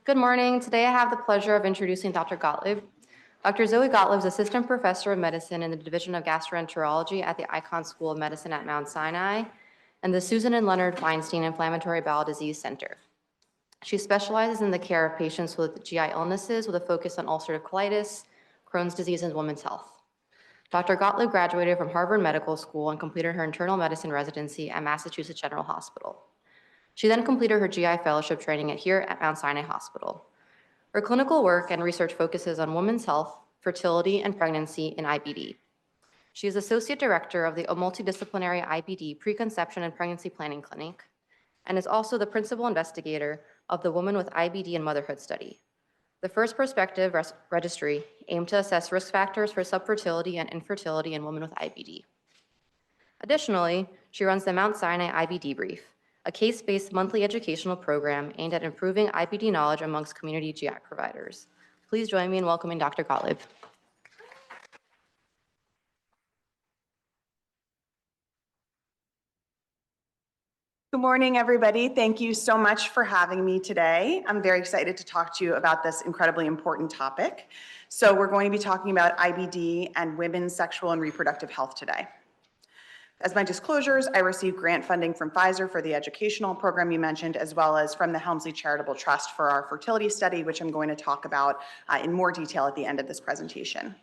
Good morning. Today I have the pleasure of introducing Dr. Gottlieb. Dr. Zoe Gottlieb is Assistant Professor of Medicine in the Division of Gastroenterology at the Icahn School of Medicine at Mount Sinai and the Susan and Leonard Feinstein Inflammatory Bowel Disease Center. She specializes in the care of patients with GI illnesses with a focus on ulcerative colitis, Crohn's disease, and women's health. Dr. Gottlieb graduated from Harvard Medical School and completed her internal medicine residency at Massachusetts General Hospital. She then completed her GI fellowship training here at Mount Sinai Hospital. Her clinical work and research focuses on women's health, fertility, and pregnancy in IBD. She is Associate Director of the Multidisciplinary IBD Preconception and Pregnancy Planning Clinic and is also the Principal Investigator of the Women with IBD and Motherhood Study. The first prospective registry aimed to assess risk factors for subfertility and infertility in women with IBD. Additionally, she runs the Mount Sinai IBD Brief, a case-based monthly educational program aimed at improving IBD knowledge amongst community GI providers. Please join me in welcoming Dr. Gottlieb. Good morning, everybody. Thank you so much for having me today. I'm very excited to talk to you about this incredibly important topic. So we're going to be talking about IBD and women's sexual and reproductive health today. As my disclosures, I received grant funding from Pfizer for the educational program you mentioned, as well as from the Helmsley Charitable Trust for our fertility study, which I'm going to talk about in more detail at the end of this presentation.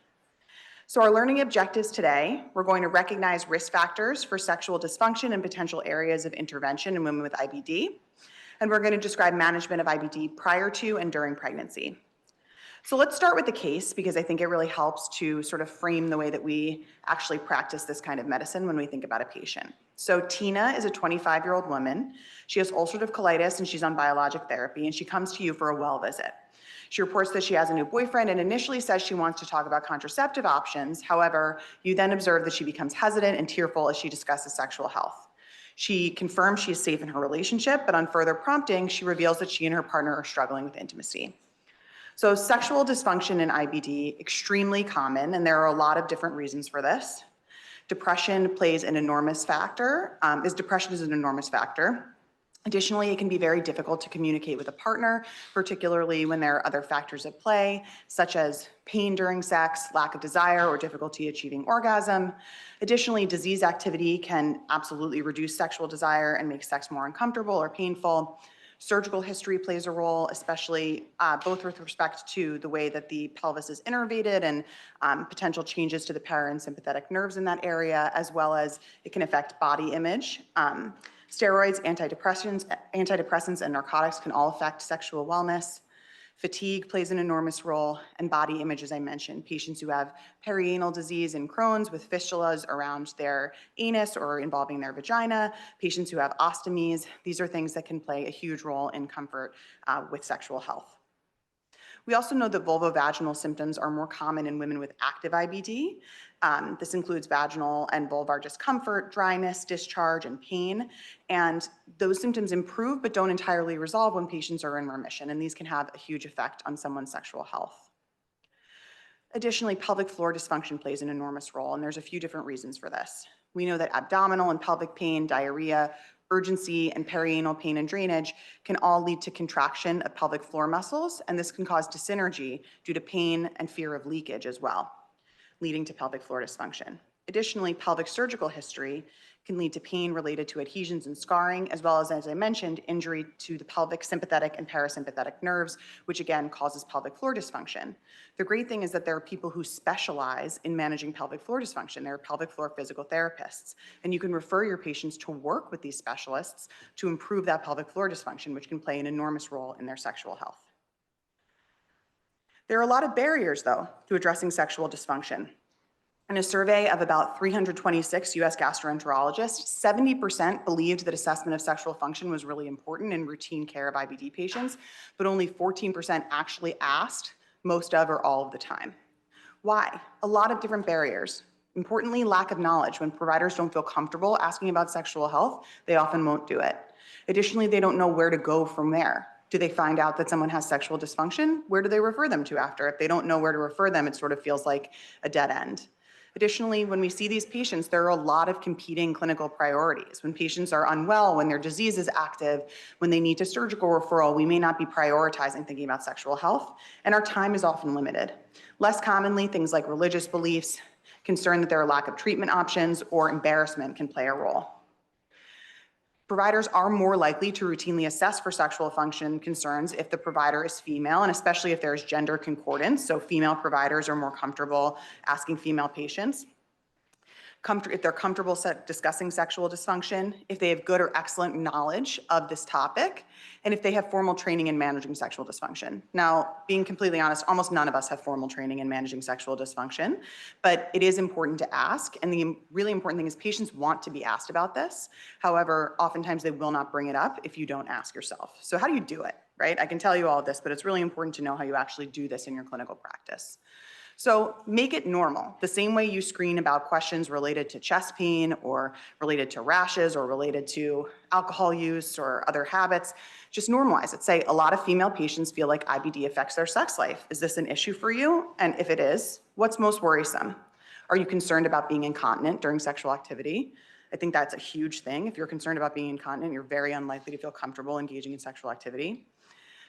So our learning objectives today, we're going to recognize risk factors for sexual dysfunction and potential areas of intervention in women with IBD. And we're going to describe management of IBD prior to and during pregnancy. So let's start with the case because I think it really helps to sort of frame the way that we actually practice this kind of medicine when we think about a patient. So Tina is a 25-year-old woman. She has ulcerative colitis and she's on biologic therapy and she comes to you for a well visit. She reports that she has a new boyfriend and initially says she wants to talk about contraceptive options. However, you then observe that she becomes hesitant and tearful as she discusses sexual health. She confirms she is safe in her relationship, but on further prompting, she reveals that she and her partner are struggling with intimacy. So sexual dysfunction in IBD, extremely common, and there are a lot of different reasons for this. Depression plays an enormous factor, depression is an enormous factor. Additionally, it can be very difficult to communicate with a partner, particularly when there are other factors at play, such as pain during sex, lack of desire, or difficulty achieving orgasm. Additionally, disease activity can absolutely reduce sexual desire and make sex more uncomfortable or painful. Surgical history plays a role, especially both with respect to the way that the pelvis is innervated and potential changes to the parasympathetic nerves in that area, as well as it can affect body image. Steroids, antidepressants, and narcotics can all affect sexual wellness. Fatigue plays an enormous role, and body image, as I mentioned. Patients who have perianal disease and Crohn's with fistulas around their anus or involving their vagina, patients who have ostomies, these are things that can play a huge role in comfort with sexual health. We also know that vulvovaginal symptoms are more common in women with active IBD. This includes vaginal and vulvar discomfort, dryness, discharge, and pain. And those symptoms improve but don't entirely resolve when patients are in remission, and these can have a huge effect on someone's sexual health. Additionally, pelvic floor dysfunction plays an enormous role, and there's a few different reasons for this. We know that abdominal and pelvic pain, diarrhea, urgency, and perianal pain and drainage can all lead to contraction of pelvic floor muscles, and this can cause dyssynergy due to pain and fear of leakage as well, leading to pelvic floor dysfunction. Additionally, pelvic surgical history can lead to pain related to adhesions and scarring, as well as I mentioned, injury to the pelvic sympathetic and parasympathetic nerves, which again causes pelvic floor dysfunction. The great thing is that there are people who specialize in managing pelvic floor dysfunction. There are pelvic floor physical therapists, and you can refer your patients to work with these specialists to improve that pelvic floor dysfunction, which can play an enormous role in their sexual health. There are a lot of barriers, though, to addressing sexual dysfunction. In a survey of about 326 US gastroenterologists, 70% believed that assessment of sexual function was really important in routine care of IBD patients, but only 14% actually asked most of or all of the time. Why? A lot of different barriers. Importantly, lack of knowledge. When providers don't feel comfortable asking about sexual health, they often won't do it. Additionally, they don't know where to go from there. Do they find out that someone has sexual dysfunction? Where do they refer them to after? If they don't know where to refer them, it sort of feels like a dead end. Additionally, when we see these patients, there are a lot of competing clinical priorities. When patients are unwell, when their disease is active, when they need a surgical referral, we may not be prioritizing thinking about sexual health, and our time is often limited. Less commonly, things like religious beliefs, concern that there are lack of treatment options, or embarrassment can play a role. Providers are more likely to routinely assess for sexual function concerns if the provider is female, and especially if there's gender concordance. So female providers are more comfortable asking female patients. If they're comfortable discussing sexual dysfunction, if they have good or excellent knowledge of this topic, and if they have formal training in managing sexual dysfunction. Now, being completely honest, almost none of us have formal training in managing sexual dysfunction, but it is important to ask, and the really important thing is patients want to be asked about this. However, oftentimes they will not bring it up if you don't ask yourself. So how do you do it, right? I can tell you all of this, but it's really important to know how you actually do this in your clinical practice. So make it normal. The same way you screen about questions related to chest pain or related to rashes or related to alcohol use or other habits, just normalize it. Say, a lot of female patients feel like IBD affects their sex life. Is this an issue for you? And if it is, what's most worrisome? Are you concerned about being incontinent during sexual activity? I think that's a huge thing. If you're concerned about being incontinent, you're very unlikely to feel comfortable engaging in sexual activity.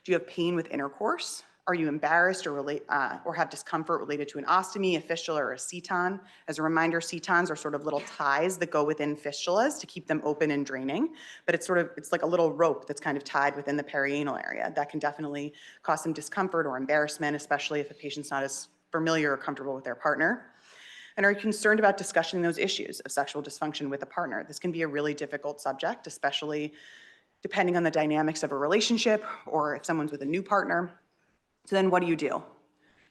Do you have pain with intercourse? Are you embarrassed or have discomfort related to an ostomy, a fistula, or a seton? As a reminder, setons are sort of little ties that go within fistulas to keep them open and draining, but it's like a little rope that's kind of tied within the perianal area. That can definitely cause some discomfort or embarrassment, especially if a patient's not as familiar or comfortable with their partner. And are you concerned about discussing those issues of sexual dysfunction with a partner? This can be a really difficult subject, especially depending on the dynamics of a relationship or if someone's with a new partner. So then what do?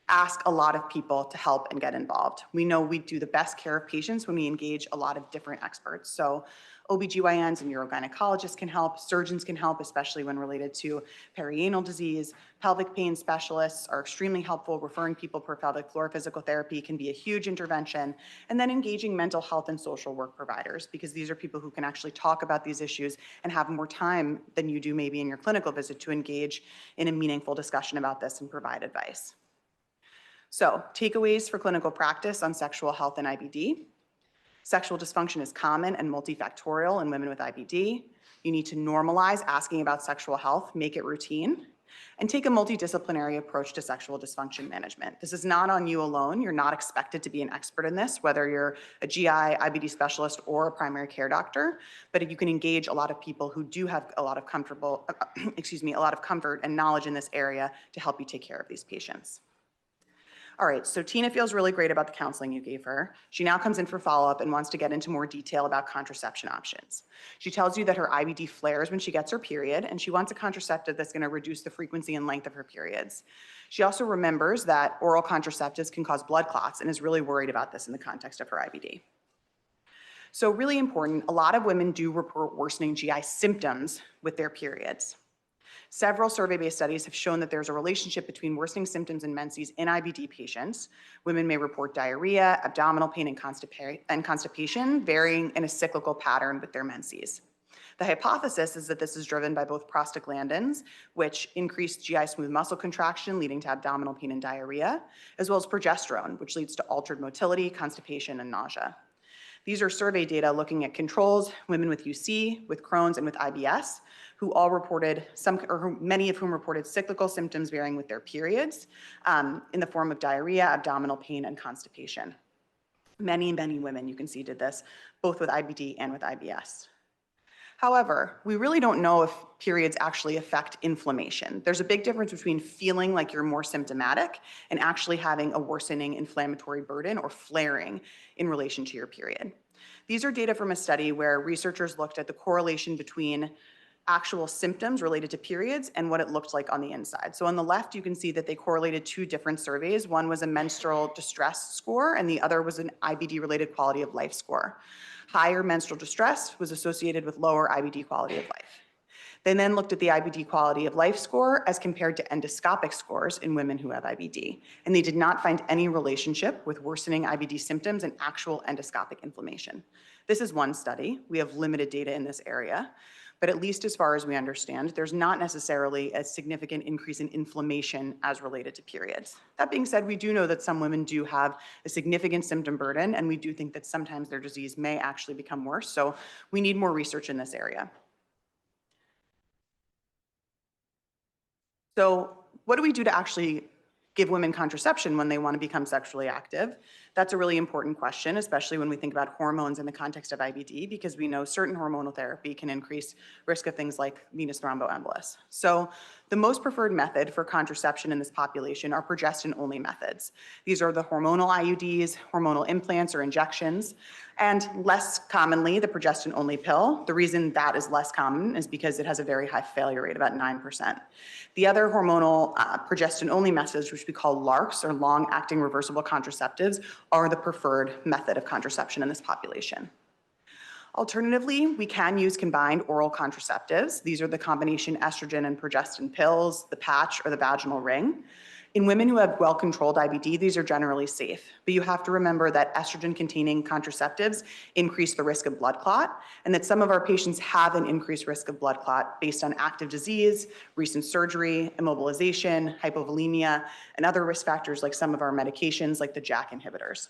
Ask a lot of people to help and get involved. We know we do the best care of patients when we engage a lot of different experts. So OBGYNs and urogynecologists can help, surgeons can help, especially when related to perianal disease. Pelvic pain specialists are extremely helpful. Referring people per pelvic floor physical therapy can be a huge intervention. And then engaging mental health and social work providers, because these are people who can actually talk about these issues and have more time than you do maybe in your clinical visit to engage in a meaningful discussion about this and provide advice. So, takeaways for clinical practice on sexual health and IBD. Sexual dysfunction is common and multifactorial in women with IBD. You need to normalize asking about sexual health, make it routine, and take a multidisciplinary approach to sexual dysfunction management. This is not on you alone. You're not expected to be an expert in this, whether you're a GI, IBD specialist, or a primary care doctor, but you can engage a lot of people who do have a lot of comfort and knowledge in this area to help you take care of these patients. All right, so Tina feels really great about the counseling you gave her. She now comes in for follow-up and wants to get into more detail about contraception options. She tells you that her IBD flares when she gets her period, and she wants a contraceptive that's gonna reduce the frequency and length of her periods. She also remembers that oral contraceptives can cause blood clots and is really worried about this in the context of her IBD. So really important, a lot of women do report worsening GI symptoms with their periods. Several survey-based studies have shown that there's a relationship between worsening symptoms and menses in IBD patients. Women may report diarrhea, abdominal pain, and constipation, varying in a cyclical pattern with their menses. The hypothesis is that this is driven by both prostaglandins, which increase GI smooth muscle contraction, leading to abdominal pain and diarrhea, as well as progesterone, which leads to altered motility, constipation, and nausea. These are survey data looking at controls, women with UC, with Crohn's, and with IBS, who all reported many of whom reported cyclical symptoms varying with their periods in the form of diarrhea, abdominal pain, and constipation. Many women, you can see, did this, both with IBD and with IBS. However, we really don't know if periods actually affect inflammation. There's a big difference between feeling like you're more symptomatic and actually having a worsening inflammatory burden or flaring in relation to your period. These are data from a study where researchers looked at the correlation between actual symptoms related to periods and what it looked like on the inside. So on the left, you can see that they correlated two different surveys. One was a menstrual distress score, and the other was an IBD-related quality of life score. Higher menstrual distress was associated with lower IBD quality of life. They then looked at the IBD quality of life score as compared to endoscopic scores in women who have IBD, and they did not find any relationship with worsening IBD symptoms and actual endoscopic inflammation. This is one study. We have limited data in this area. But at least as far as we understand, there's not necessarily a significant increase in inflammation as related to periods. That being said, we do know that some women do have a significant symptom burden, and we do think that sometimes their disease may actually become worse. So we need more research in this area. So what do we do to actually give women contraception when they want to become sexually active? That's a really important question, especially when we think about hormones in the context of IBD, because we know certain hormonal therapy can increase risk of things like venous thromboembolus. So the most preferred method for contraception in this population are progestin-only methods. These are the hormonal IUDs, hormonal implants or injections, and less commonly the progestin-only pill. The reason that is less common is because it has a very high failure rate, about 9%. The other hormonal progestin-only methods, which we call LARCs, or long-acting reversible contraceptives, are the preferred method of contraception in this population. Alternatively, we can use combined oral contraceptives. These are the combination estrogen and progestin pills, the patch, or the vaginal ring. In women who have well-controlled IBD, these are generally safe, but you have to remember that estrogen-containing contraceptives increase the risk of blood clot, and that some of our patients have an increased risk of blood clot based on active disease, recent surgery, immobilization, hypovolemia, and other risk factors like some of our medications like the JAK inhibitors.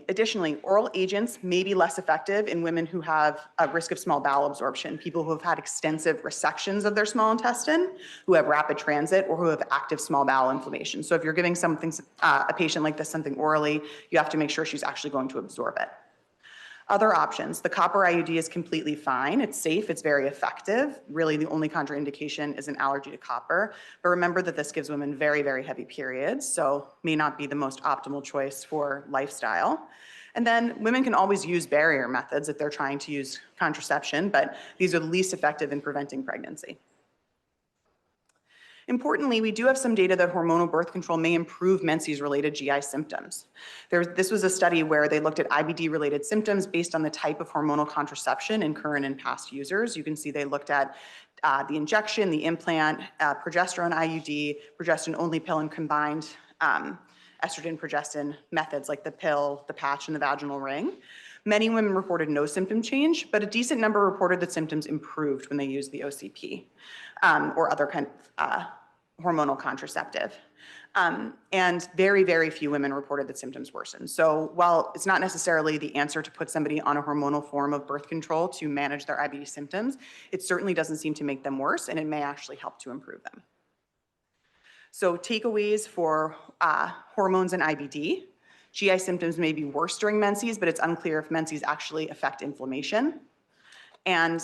Additionally, oral agents may be less effective in women who have a risk of small bowel absorption, people who have had extensive resections of their small intestine, who have rapid transit, or who have active small bowel inflammation. So if you're giving a patient like this something orally, you have to make sure she's actually going to absorb it. Other options, the copper IUD is completely fine. It's safe, it's very effective. Really, the only contraindication is an allergy to copper. But remember that this gives women very, very heavy periods, so may not be the most optimal choice for lifestyle. And then women can always use barrier methods if they're trying to use contraception, but these are the least effective in preventing pregnancy. Importantly, we do have some data that hormonal birth control may improve Menses-related GI symptoms. This was a study where they looked at IBD-related symptoms based on the type of hormonal contraception in current and past users. You can see they looked at the injection, the implant, progesterone IUD, progestin-only pill, and combined estrogen-progestin methods like the pill, the patch, and the vaginal ring. Many women reported no symptom change, but a decent number reported that symptoms improved when they used the OCP or other kind of hormonal contraceptive. And very, very few women reported that symptoms worsened. So while it's not necessarily the answer to put somebody on a hormonal form of birth control to manage their IBD symptoms, it certainly doesn't seem to make them worse, and it may actually help to improve them. So takeaways for hormones and IBD. GI symptoms may be worse during menses, but it's unclear if menses actually affect inflammation. And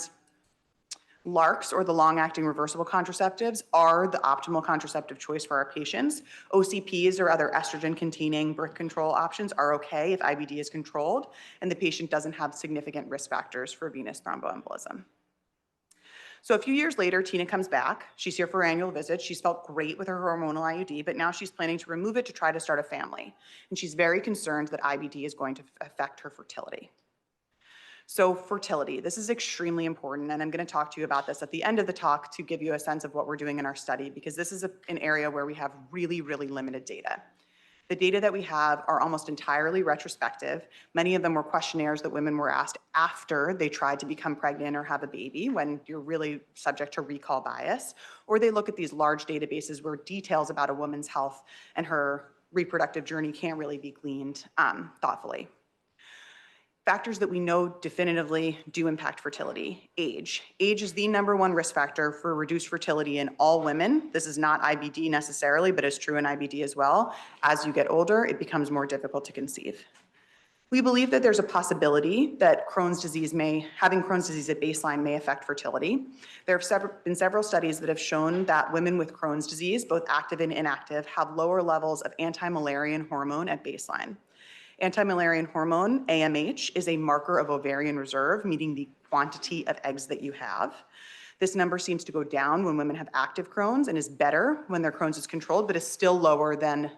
LARCs, or the long-acting reversible contraceptives, are the optimal contraceptive choice for our patients. OCPs, or other estrogen-containing birth control options, are okay if IBD is controlled and the patient doesn't have significant risk factors for venous thromboembolism. So a few years later, Tina comes back. She's here for her annual visit. She's felt great with her hormonal IUD, but now she's planning to remove it to try to start a family. And she's very concerned that IBD is going to affect her fertility. So fertility, this is extremely important, and I'm going to talk to you about this at the end of the talk to give you a sense of what we're doing in our study, because this is an area where we have really, really limited data. The data that we have are almost entirely retrospective. Many of them were questionnaires that women were asked after they tried to become pregnant or have a baby, when you're really subject to recall bias, or they look at these large databases where details about a woman's health and her reproductive journey can't really be gleaned thoughtfully. Factors that we know definitively do impact fertility. Age. Age is the #1 risk factor for reduced fertility in all women. This is not IBD necessarily, but is true in IBD as well. As you get older, it becomes more difficult to conceive. We believe that there's a possibility that having Crohn's disease at baseline may affect fertility. There have been several studies that have shown that women with Crohn's disease, both active and inactive, have lower levels of anti-Müllerian hormone at baseline. Anti-Müllerian hormone, AMH, is a marker of ovarian reserve, meaning the quantity of eggs that you have. This number seems to go down when women have active Crohn's and is better when their Crohn's is controlled, but is still lower than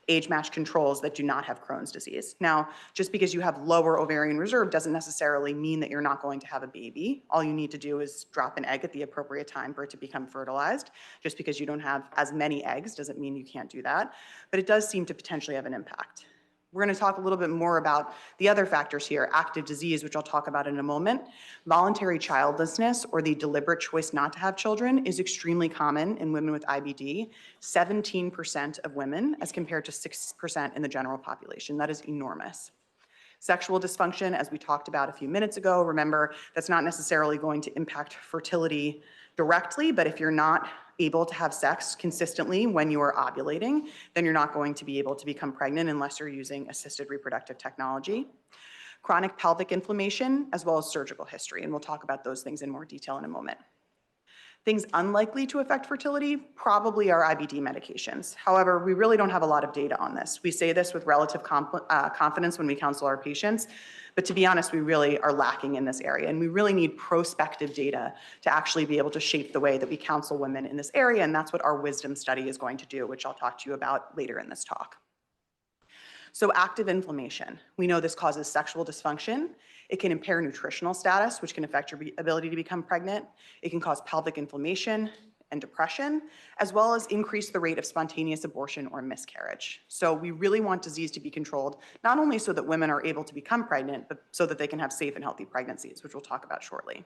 age-matched controls that do not have Crohn's disease. Now, just because you have lower ovarian reserve doesn't necessarily mean that you're not going to have a baby. All you need to do is drop an egg at the appropriate time for it to become fertilized. Just because you don't have as many eggs doesn't mean you can't do that, but it does seem to potentially have an impact. We're going to talk a little bit more about the other factors here, active disease, which I'll talk about in a moment. Voluntary childlessness, or the deliberate choice not to have children, is extremely common in women with IBD, 17% of women as compared to 6% in the general population. That is enormous. Sexual dysfunction, as we talked about a few minutes ago, remember, that's not necessarily going to impact fertility directly, but if you're not able to have sex consistently when you are ovulating, then you're not going to be able to become pregnant unless you're using assisted reproductive technology. Chronic pelvic inflammation, as well as surgical history, and we'll talk about those things in more detail in a moment. Things unlikely to affect fertility probably are IBD medications. However, we really don't have a lot of data on this. We say this with relative confidence when we counsel our patients, but to be honest, we really are lacking in this area, and we really need prospective data to actually be able to shape the way that we counsel women in this area, and that's what our wisdom study is going to do, which I'll talk to you about later in this talk. So active inflammation, we know this causes sexual dysfunction. It can impair nutritional status, which can affect your ability to become pregnant. It can cause pelvic inflammation and depression, as well as increase the rate of spontaneous abortion or miscarriage. So we really want disease to be controlled, not only so that women are able to become pregnant, but so that they can have safe and healthy pregnancies, which we'll talk about shortly.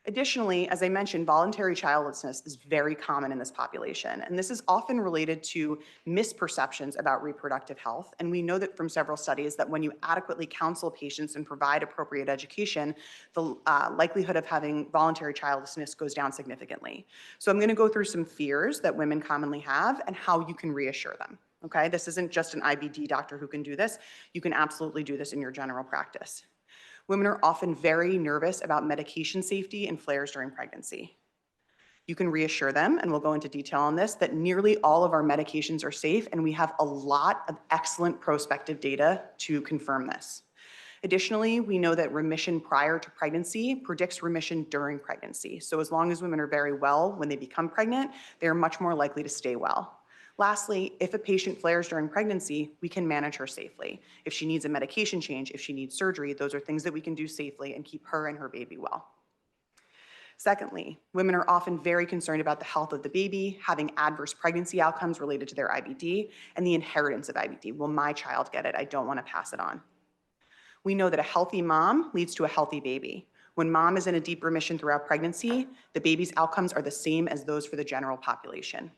Additionally, as I mentioned, voluntary childlessness is very common in this population, and this is often related to misperceptions about reproductive health. And we know that from several studies that when you adequately counsel patients and provide appropriate education, the likelihood of having voluntary childlessness goes down significantly. So I'm going to go through some fears that women commonly have and how you can reassure them. Okay, this isn't just an IBD doctor who can do this. You can absolutely do this in your general practice. Women are often very nervous about medication safety and flares during pregnancy. You can reassure them, and we'll go into detail on this, that nearly all of our medications are safe, and we have a lot of excellent prospective data to confirm this. Additionally, we know that remission prior to pregnancy predicts remission during pregnancy. So as long as women are very well when they become pregnant, they are much more likely to stay well. Lastly, if a patient flares during pregnancy, we can manage her safely. If she needs a medication change, if she needs surgery, those are things that we can do safely and keep her and her baby well. Secondly, women are often very concerned about the health of the baby, having adverse pregnancy outcomes related to their IBD, and the inheritance of IBD. Will my child get it? I don't want to pass it on. We know that a healthy mom leads to a healthy baby. When mom is in a deep remission throughout pregnancy, the baby's outcomes are the same as those for the general population.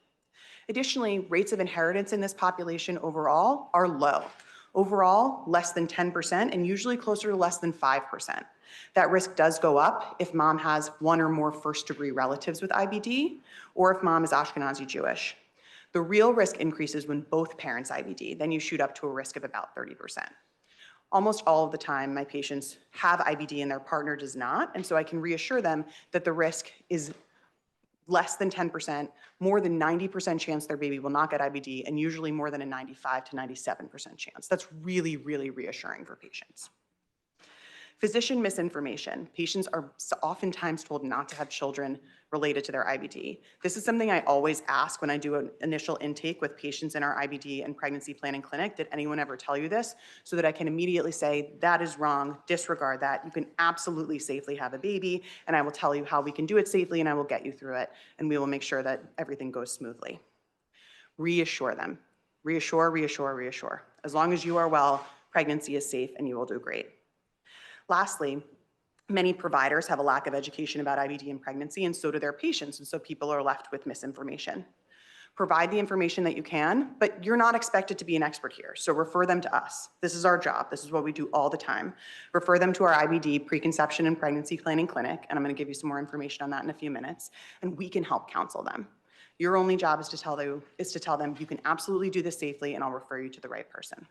Additionally, rates of inheritance in this population overall are low. Overall, less than 10% and usually closer to less than 5%. That risk does go up if mom has one or more first-degree relatives with IBD, or if mom is Ashkenazi Jewish. The real risk increases when both parents IBD, then you shoot up to a risk of about 30%. Almost all of the time, my patients have IBD and their partner does not, and so I can reassure them that the risk is less than 10%, more than 90% chance their baby will not get IBD, and usually more than a 95 to 97% chance. That's really, really reassuring for patients. Physician misinformation. Patients are oftentimes told not to have children related to their IBD. This is something I always ask when I do an initial intake with patients in our IBD and pregnancy planning clinic. Did anyone ever tell you this? So that I can immediately say, that is wrong, disregard that. You can absolutely safely have a baby, and I will tell you how we can do it safely, and I will get you through it, and we will make sure that everything goes smoothly. Reassure them. Reassure, reassure, reassure. As long as you are well, pregnancy is safe, and you will do great. Lastly, many providers have a lack of education about IBD and pregnancy, and so do their patients, and so people are left with misinformation. Provide the information that you can, but you're not expected to be an expert here, so refer them to us. This is our job. This is what we do all the time. Refer them to our IBD Preconception and Pregnancy Planning Clinic, and I'm going to give you some more information on that in a few minutes, and we can help counsel them. Your only job is to tell them you can absolutely do this safely, and I'll refer you to the right person.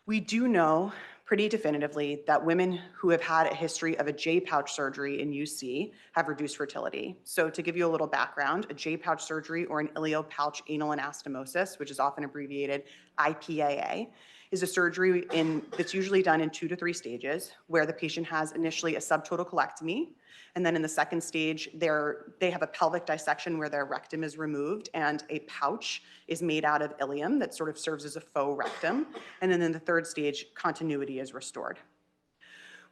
We do know pretty definitively that women who have had a history of a J-pouch surgery in UC have reduced fertility. So to give you a little background, a J-pouch surgery or an iliopouch anal anastomosis, which is often abbreviated IPAA, is a surgery that's usually done in 2 to 3 stages, where the patient has initially a subtotal colectomy, and then in the second stage, they have a pelvic dissection where their rectum is removed and a pouch is made out of ilium that sort of serves as a faux rectum. And then in the third stage, continuity is restored.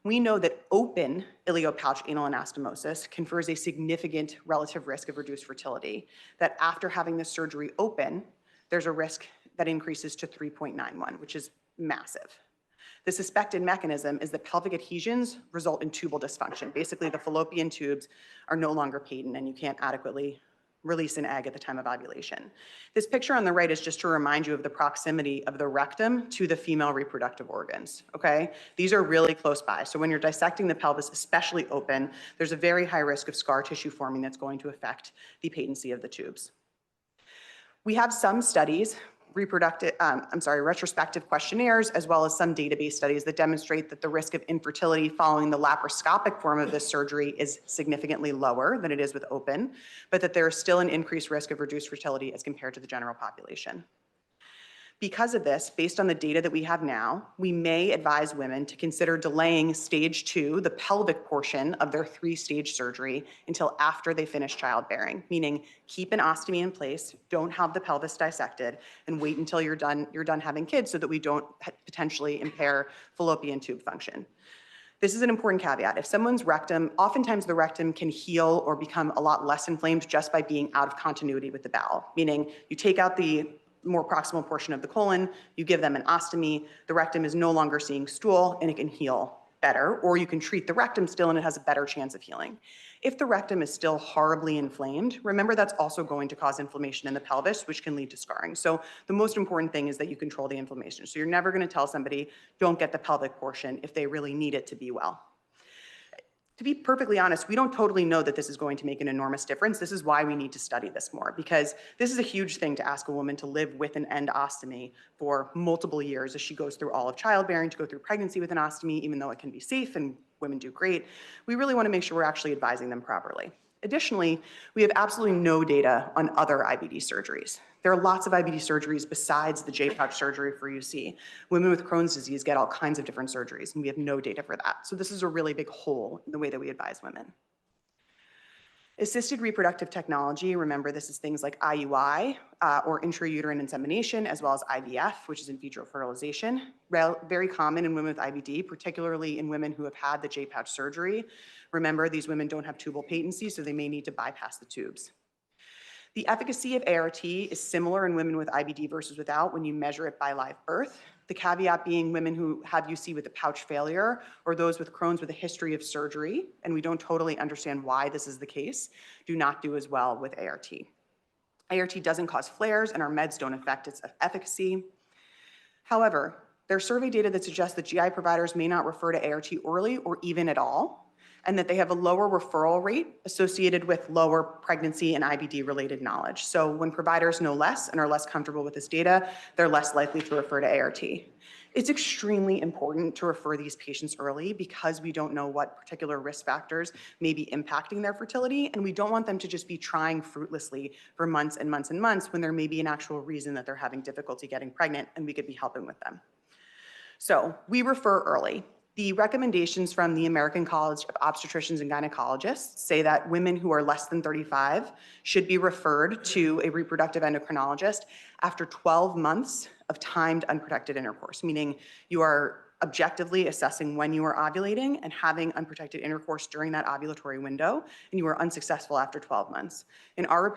We know that open iliopouch anal anastomosis confers a significant relative risk of reduced fertility, that after having the surgery open, there's a risk that increases to 3.91, which is massive. The suspected mechanism is that pelvic adhesions result in tubal dysfunction. Basically, the fallopian tubes are no longer patent and you can't adequately release an egg at the time of ovulation. This picture on the right is just to remind you of the proximity of the rectum to the female reproductive organs, okay? These are really close by. So when you're dissecting the pelvis, especially open, there's a very high risk of scar tissue forming that's going to affect the patency of the tubes. We have some studies, retrospective questionnaires, as well as some database studies that demonstrate that the risk of infertility following the laparoscopic form of this surgery is significantly lower than it is with open, but that there is still an increased risk of reduced fertility as compared to the general population. Because of this, based on the data that we have now, we may advise women to consider delaying stage 2, the pelvic portion of their 3-stage surgery, until after they finish childbearing, meaning keep an ostomy in place, don't have the pelvis dissected, and wait until you're done having kids so that we don't potentially impair fallopian tube function. This is an important caveat. If someone's rectum, oftentimes the rectum can heal or become a lot less inflamed just by being out of continuity with the bowel, meaning you take out the more proximal portion of the colon, you give them an ostomy, the rectum is no longer seeing stool and it can heal better, or you can treat the rectum still and it has a better chance of healing. If the rectum is still horribly inflamed, remember that's also going to cause inflammation in the pelvis, which can lead to scarring. So the most important thing is that you control the inflammation. So you're never going to tell somebody, don't get the pelvic portion if they really need it to be well. To be perfectly honest, we don't totally know that this is going to make an enormous difference. This is why we need to study this more, because this is a huge thing to ask a woman to live with an endostomy for multiple years as she goes through all of childbearing, to go through pregnancy with an ostomy, even though it can be safe and women do great. We really want to make sure we're actually advising them properly. Additionally, we have absolutely no data on other IBD surgeries. There are lots of IBD surgeries besides the J-pouch surgery for UC. Women with Crohn's disease get all kinds of different surgeries, and we have no data for that. So this is a really big hole in the way that we advise women. Assisted reproductive technology, remember this is things like IUI or intrauterine insemination, as well as IVF, which is in vitro fertilization. Very common in women with IBD, particularly in women who have had the J-pouch surgery. Remember, these women don't have tubal patency, so they may need to bypass the tubes. The efficacy of ART is similar in women with IBD versus without when you measure it by live birth. The caveat being women who have UC with a pouch failure or those with Crohn's with a history of surgery, and we don't totally understand why this is the case, do not do as well with ART. ART doesn't cause flares and our meds don't affect its efficacy. However, there's survey data that suggests that GI providers may not refer to ART early or even at all, and that they have a lower referral rate associated with lower pregnancy and IBD-related knowledge. So when providers know less and are less comfortable with this data, they're less likely to refer to ART. It's extremely important to refer these patients early because we don't know what particular risk factors may be impacting their fertility, and we don't want them to just be trying fruitlessly for months and months and months when there may be an actual reason that they're having difficulty getting pregnant and we could be helping with them. So we refer early. The recommendations from the American College of Obstetricians and Gynecologists say that women who are less than 35 should be referred to a reproductive endocrinologist after 12 months of timed unprotected intercourse, meaning you are objectively assessing when you are ovulating and having unprotected intercourse during that ovulatory window, and you are unsuccessful after 12 months. In our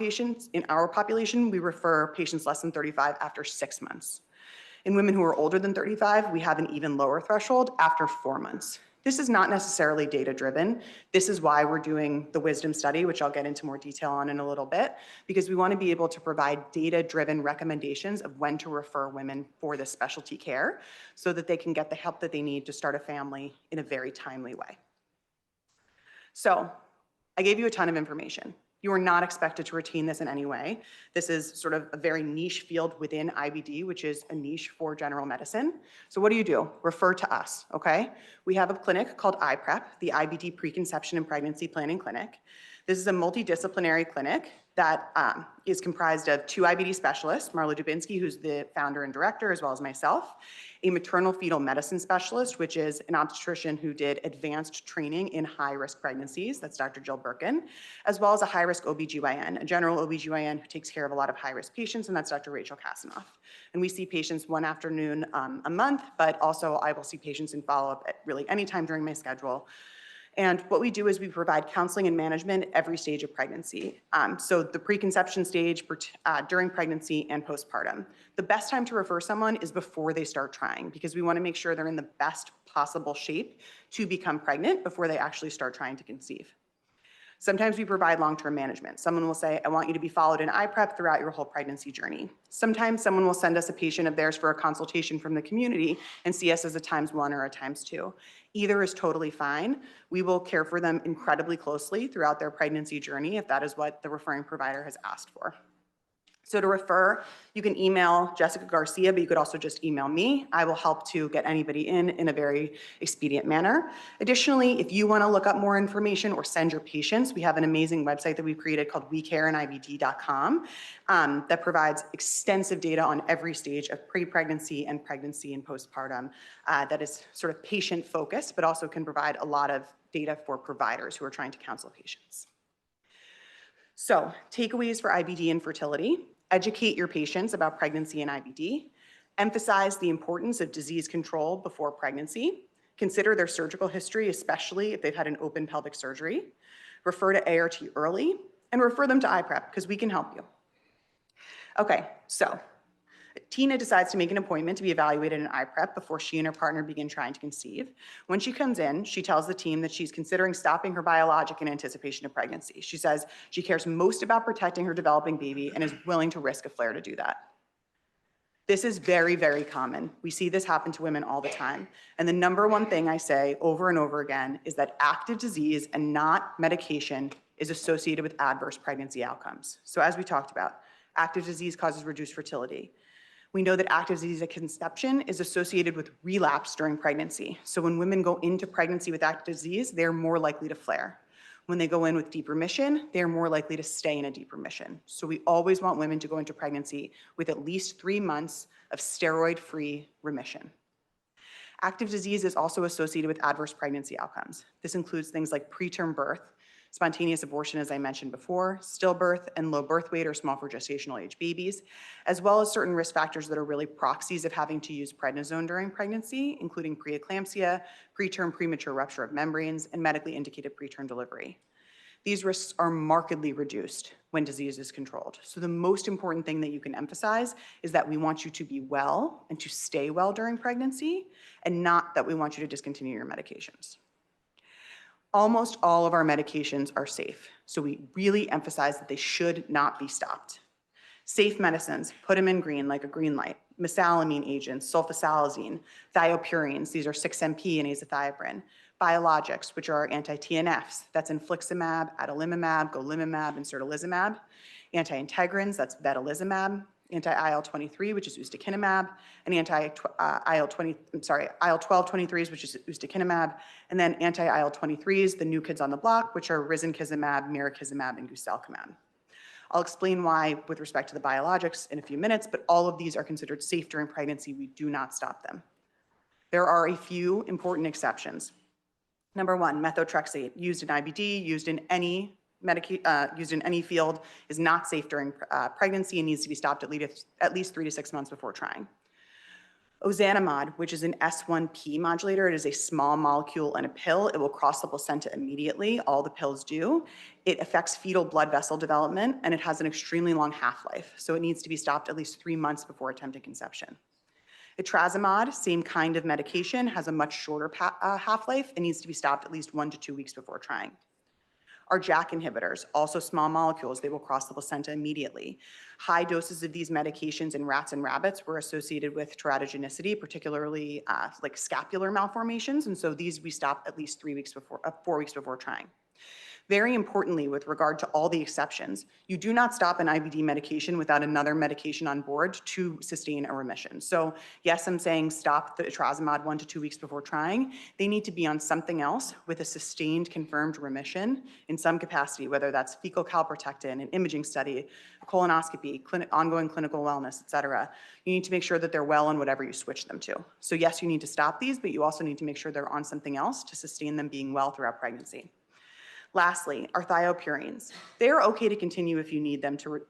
population, we refer patients less than 35 after 6 months. In women who are older than 35, we have an even lower threshold after 4 months. This is not necessarily data-driven. This is why we're doing the wisdom study, which I'll get into more detail on in a little bit, because we want to be able to provide data-driven recommendations of when to refer women for this specialty care so that they can get the help that they need to start a family in a very timely way. So I gave you a ton of information. You are not expected to retain this in any way. This is sort of a very niche field within IBD, which is a niche for general medicine. So what do? Refer to us, okay? We have a clinic called IPrep, the IBD Preconception and Pregnancy Planning Clinic. This is a multidisciplinary clinic that is comprised of 2 IBD specialists, Marla Dubinsky, who's the founder and director, as well as myself, a maternal fetal medicine specialist, which is an obstetrician who did advanced training in high-risk pregnancies, that's Dr. Jill Birkin, as well as a high-risk OBGYN, a general OBGYN who takes care of a lot of high-risk patients, and that's Dr. Rachel Kasanoff. And we see patients one afternoon a month, but also I will see patients in follow-up at really any time during my schedule. And what we do is we provide counseling and management at every stage of pregnancy. So the preconception stage, during pregnancy, and postpartum. The best time to refer someone is before they start trying, because we want to make sure they're in the best possible shape to become pregnant before they actually start trying to conceive. Sometimes we provide long-term management. Someone will say, I want you to be followed in IPrep throughout your whole pregnancy journey. Sometimes someone will send us a patient of theirs for a consultation from the community and see us as a ×1 or a ×2. Either is totally fine. We will care for them incredibly closely throughout their pregnancy journey if that is what the referring provider has asked for. So to refer, you can email Jessica Garcia, but you could also just email me. I will help to get anybody in a very expedient manner. Additionally, if you want to look up more information or send your patients, we have an amazing website that we've created called wecareandibd.com that provides extensive data on every stage of pre-pregnancy and pregnancy and postpartum that is sort of patient focused, but also can provide a lot of data for providers who are trying to counsel patients. So takeaways for IBD and fertility: educate your patients about pregnancy and IBD, emphasize the importance of disease control before pregnancy, consider their surgical history, especially if they've had an open pelvic surgery, refer to ART early, and refer them to IPrep because we can help you. Okay, so Tina decides to make an appointment to be evaluated in IPrep before she and her partner begin trying to conceive. When she comes in, she tells the team that she's considering stopping her biologic in anticipation of pregnancy. She says she cares most about protecting her developing baby and is willing to risk a flare to do that. This is very, very common. We see this happen to women all the time. And the number one thing I say over and over again is that active disease and not medication is associated with adverse pregnancy outcomes. So as we talked about, active disease causes reduced fertility. We know that active disease at conception is associated with relapse during pregnancy. So when women go into pregnancy with active disease, they're more likely to flare. When they go in with deep remission, they're more likely to stay in a deep remission. So we always want women to go into pregnancy with at least 3 months of steroid-free remission. Active disease is also associated with adverse pregnancy outcomes. This includes things like preterm birth, spontaneous abortion, as I mentioned before, stillbirth, and low birth weight or small for gestational age babies, as well as certain risk factors that are really proxies of having to use prednisone during pregnancy, including preeclampsia, preterm premature rupture of membranes, and medically indicated preterm delivery. These risks are markedly reduced when disease is controlled. So the most important thing that you can emphasize is that we want you to be well and to stay well during pregnancy, and not that we want you to discontinue your medications. Almost all of our medications are safe, so we really emphasize that they should not be stopped. Safe medicines, put them in green like a green light. Mesalamine agents, sulfasalazine, thiopurines, these are 6-MP and azathioprine. Biologics, which are anti-TNFs, that's infliximab, adalimumab, golimumab, and certolizumab. Anti-integrins, that's vedolizumab. Anti-IL-23, which is ustekinumab, and IL-12-23s, which is ustekinumab, and then anti-IL-23s, the new kids on the block, which are risankizumab, mirikizumab, and guselkumab. I'll explain why with respect to the biologics in a few minutes, but all of these are considered safe during pregnancy. We do not stop them. There are a few important exceptions. Number one, methotrexate, used in IBD, used in any field, is not safe during pregnancy and needs to be stopped at least 3 to 6 months before trying. Ozanimod, which is an S1P modulator, it is a small molecule and a pill. It will cross the placenta immediately. All the pills do. It affects fetal blood vessel development, and it has an extremely long half-life, so it needs to be stopped at least 3 months before attempting conception. Etrasimod, same kind of medication, has a much shorter half-life and needs to be stopped at least 1 to 2 weeks before trying. Our JAK inhibitors, also small molecules, they will cross the placenta immediately. High doses of these medications in rats and rabbits were associated with teratogenicity, particularly like scapular malformations, and so these we stop at least 4 weeks before trying. Very importantly, with regard to all the exceptions, you do not stop an IBD medication without another medication on board to sustain a remission. So yes, I'm saying stop the etrasimod 1 to 2 weeks before trying. They need to be on something else with a sustained confirmed remission in some capacity, whether that's fecal calprotectin, an imaging study, a colonoscopy, ongoing clinical wellness, et cetera. You need to make sure that they're well on whatever you switch them to. So yes, you need to stop these, but you also need to make sure they're on something else to sustain them being well throughout pregnancy. Lastly, our thiopurines. They're okay to continue if you need them to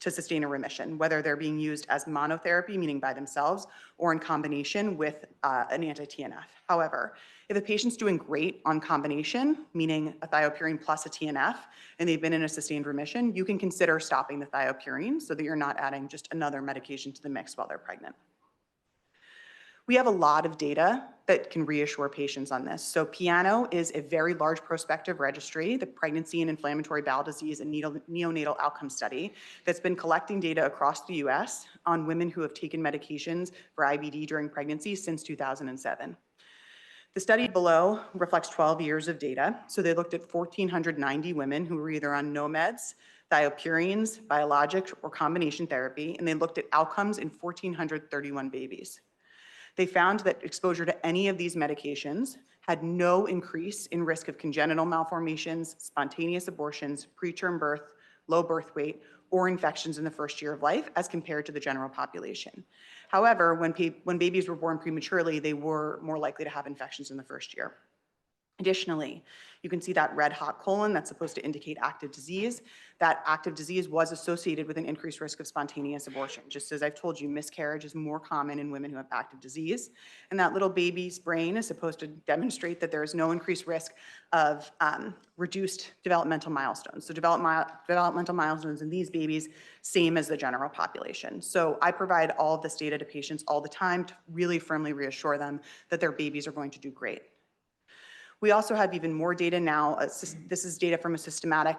to sustain a remission, whether they're being used as monotherapy, meaning by themselves, or in combination with an anti-TNF. However, if a patient's doing great on combination, meaning a thiopurine plus a TNF, and they've been in a sustained remission, you can consider stopping the thiopurine so that you're not adding just another medication to the mix while they're pregnant. We have a lot of data that can reassure patients on this. So PIANO is a very large prospective registry, the Pregnancy and Inflammatory Bowel Disease and Neonatal Outcome Study, that's been collecting data across the US on women who have taken medications for IBD during pregnancy since 2007. The study below reflects 12 years of data. So they looked at 1,490 women who were either on no meds, thiopurines, biologics, or combination therapy, and they looked at outcomes in 1,431 babies. They found that exposure to any of these medications had no increase in risk of congenital malformations, spontaneous abortions, preterm birth, low birth weight, or infections in the first year of life as compared to the general population. However, when babies were born prematurely, they were more likely to have infections in the first year. Additionally, you can see that red hot colon that's supposed to indicate active disease. That active disease was associated with an increased risk of spontaneous abortion. Just as I've told you, miscarriage is more common in women who have active disease. And that little baby's brain is supposed to demonstrate that there is no increased risk of reduced developmental milestones. So developmental milestones in these babies, same as the general population. So I provide all of this data to patients all the time to really firmly reassure them that their babies are going to do great. We also have even more data now. This is data from a systematic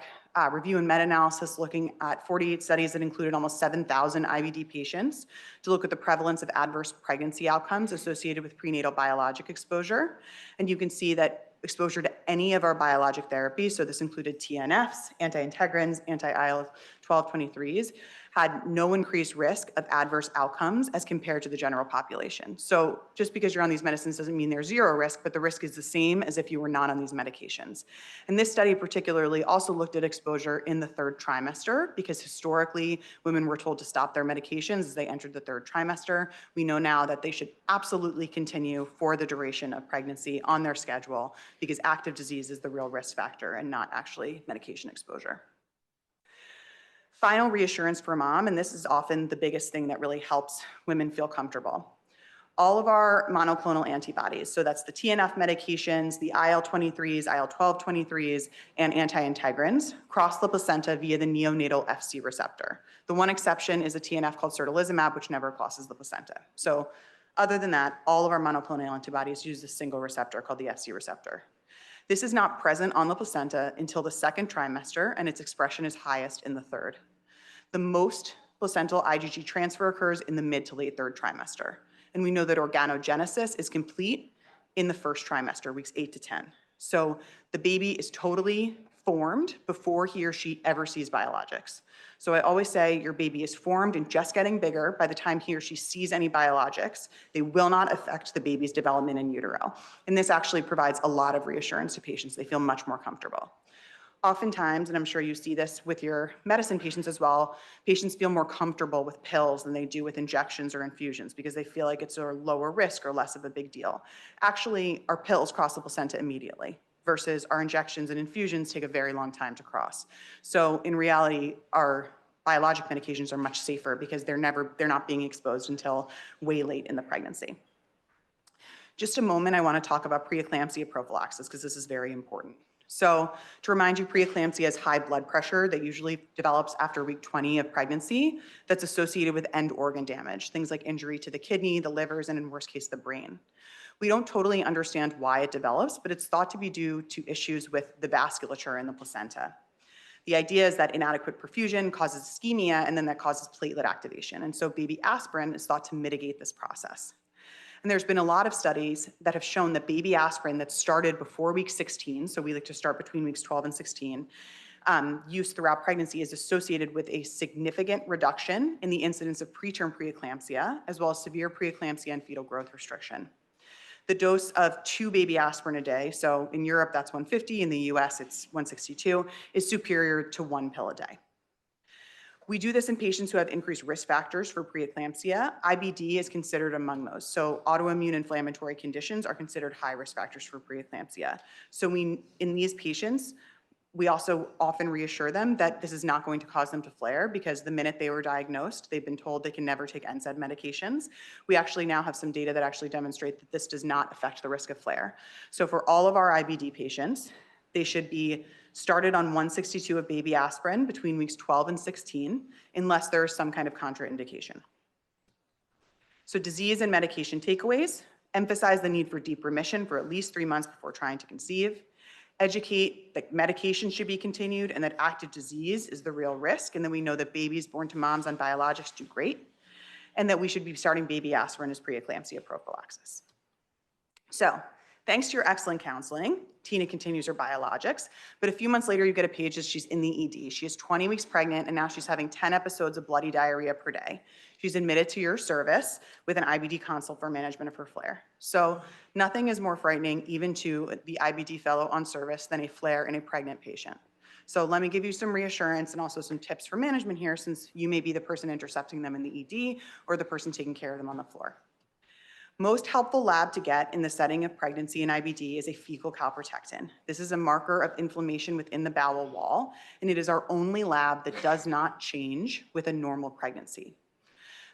review and meta-analysis looking at 48 studies that included almost 7,000 IBD patients to look at the prevalence of adverse pregnancy outcomes associated with prenatal biologic exposure. And you can see that exposure to any of our biologic therapies, so this included TNFs, anti-integrins, anti-IL-12/23s, had no increased risk of adverse outcomes as compared to the general population. So just because you're on these medicines doesn't mean there's zero risk, but the risk is the same as if you were not on these medications. And this study particularly also looked at exposure in the third trimester, because historically women were told to stop their medications as they entered the third trimester. We know now that they should absolutely continue for the duration of pregnancy on their schedule, because active disease is the real risk factor and not actually medication exposure. Final reassurance for mom, and this is often the biggest thing that really helps women feel comfortable. All of our monoclonal antibodies, so that's the TNF medications, the IL-23s, IL-12/23s, and anti-integrins, cross the placenta via the neonatal Fc receptor. The one exception is a TNF called certolizumab, which never crosses the placenta. So other than that, all of our monoclonal antibodies use a single receptor called the Fc receptor. This is not present on the placenta until the second trimester, and its expression is highest in the third. The most placental IgG transfer occurs in the mid to late third trimester. And we know that organogenesis is complete in the first trimester, weeks 8 to 10. So the baby is totally formed before he or she ever sees biologics. So I always say your baby is formed and just getting bigger by the time he or she sees any biologics. They will not affect the baby's development in utero. And this actually provides a lot of reassurance to patients. They feel much more comfortable. Oftentimes, and I'm sure you see this with your medicine patients as well, patients feel more comfortable with pills than they do with injections or infusions because they feel like it's a lower risk or less of a big deal. Actually, our pills cross the placenta immediately versus our injections and infusions take a very long time to cross. So in reality, our biologic medications are much safer because they're not being exposed until way late in the pregnancy. Just a moment, I want to talk about preeclampsia prophylaxis because this is very important. So to remind you, preeclampsia is high blood pressure that usually develops after week 20 of pregnancy that's associated with end organ damage, things like injury to the kidney, the livers, and in worst case, the brain. We don't totally understand why it develops, but it's thought to be due to issues with the vasculature in the placenta. The idea is that inadequate perfusion causes ischemia, and then that causes platelet activation. And so baby aspirin is thought to mitigate this process. And there's been a lot of studies that have shown that baby aspirin that started before week 16, so we like to start between weeks 12 and 16, use throughout pregnancy is associated with a significant reduction in the incidence of preterm preeclampsia, as well as severe preeclampsia and fetal growth restriction. The dose of 2 baby aspirin a day, so in Europe that's 150, in the US it's 162, is superior to 1 pill a day. We do this in patients who have increased risk factors for preeclampsia. IBD is considered among those. So autoimmune inflammatory conditions are considered high risk factors for preeclampsia. So in these patients, We also often reassure them that this is not going to cause them to flare because the minute they were diagnosed, they've been told they can never take NSAID medications. We actually now have some data that actually demonstrate that this does not affect the risk of flare. So for all of our IBD patients, they should be started on 162 of baby aspirin between weeks 12 and 16, unless there is some kind of contraindication. So disease and medication takeaways: emphasize the need for deep remission for at least 3 months before trying to conceive. Educate that medication should be continued and that active disease is the real risk, and then we know that babies born to moms on biologics do great, and that we should be starting baby aspirin as preeclampsia prophylaxis. So thanks to your excellent counseling, Tina continues her biologics, but a few months later you get a page that she's in the ED. She is 20 weeks pregnant and now she's having 10 episodes of bloody diarrhea per day. She's admitted to your service with an IBD consult for management of her flare. So nothing is more frightening even to the IBD fellow on service than a flare in a pregnant patient. So let me give you some reassurance and also some tips for management here, since you may be the person intercepting them in the ED or the person taking care of them on the floor. Most helpful lab to get in the setting of pregnancy and IBD is a fecal calprotectin. This is a marker of inflammation within the bowel wall, and it is our only lab that does not change with a normal pregnancy.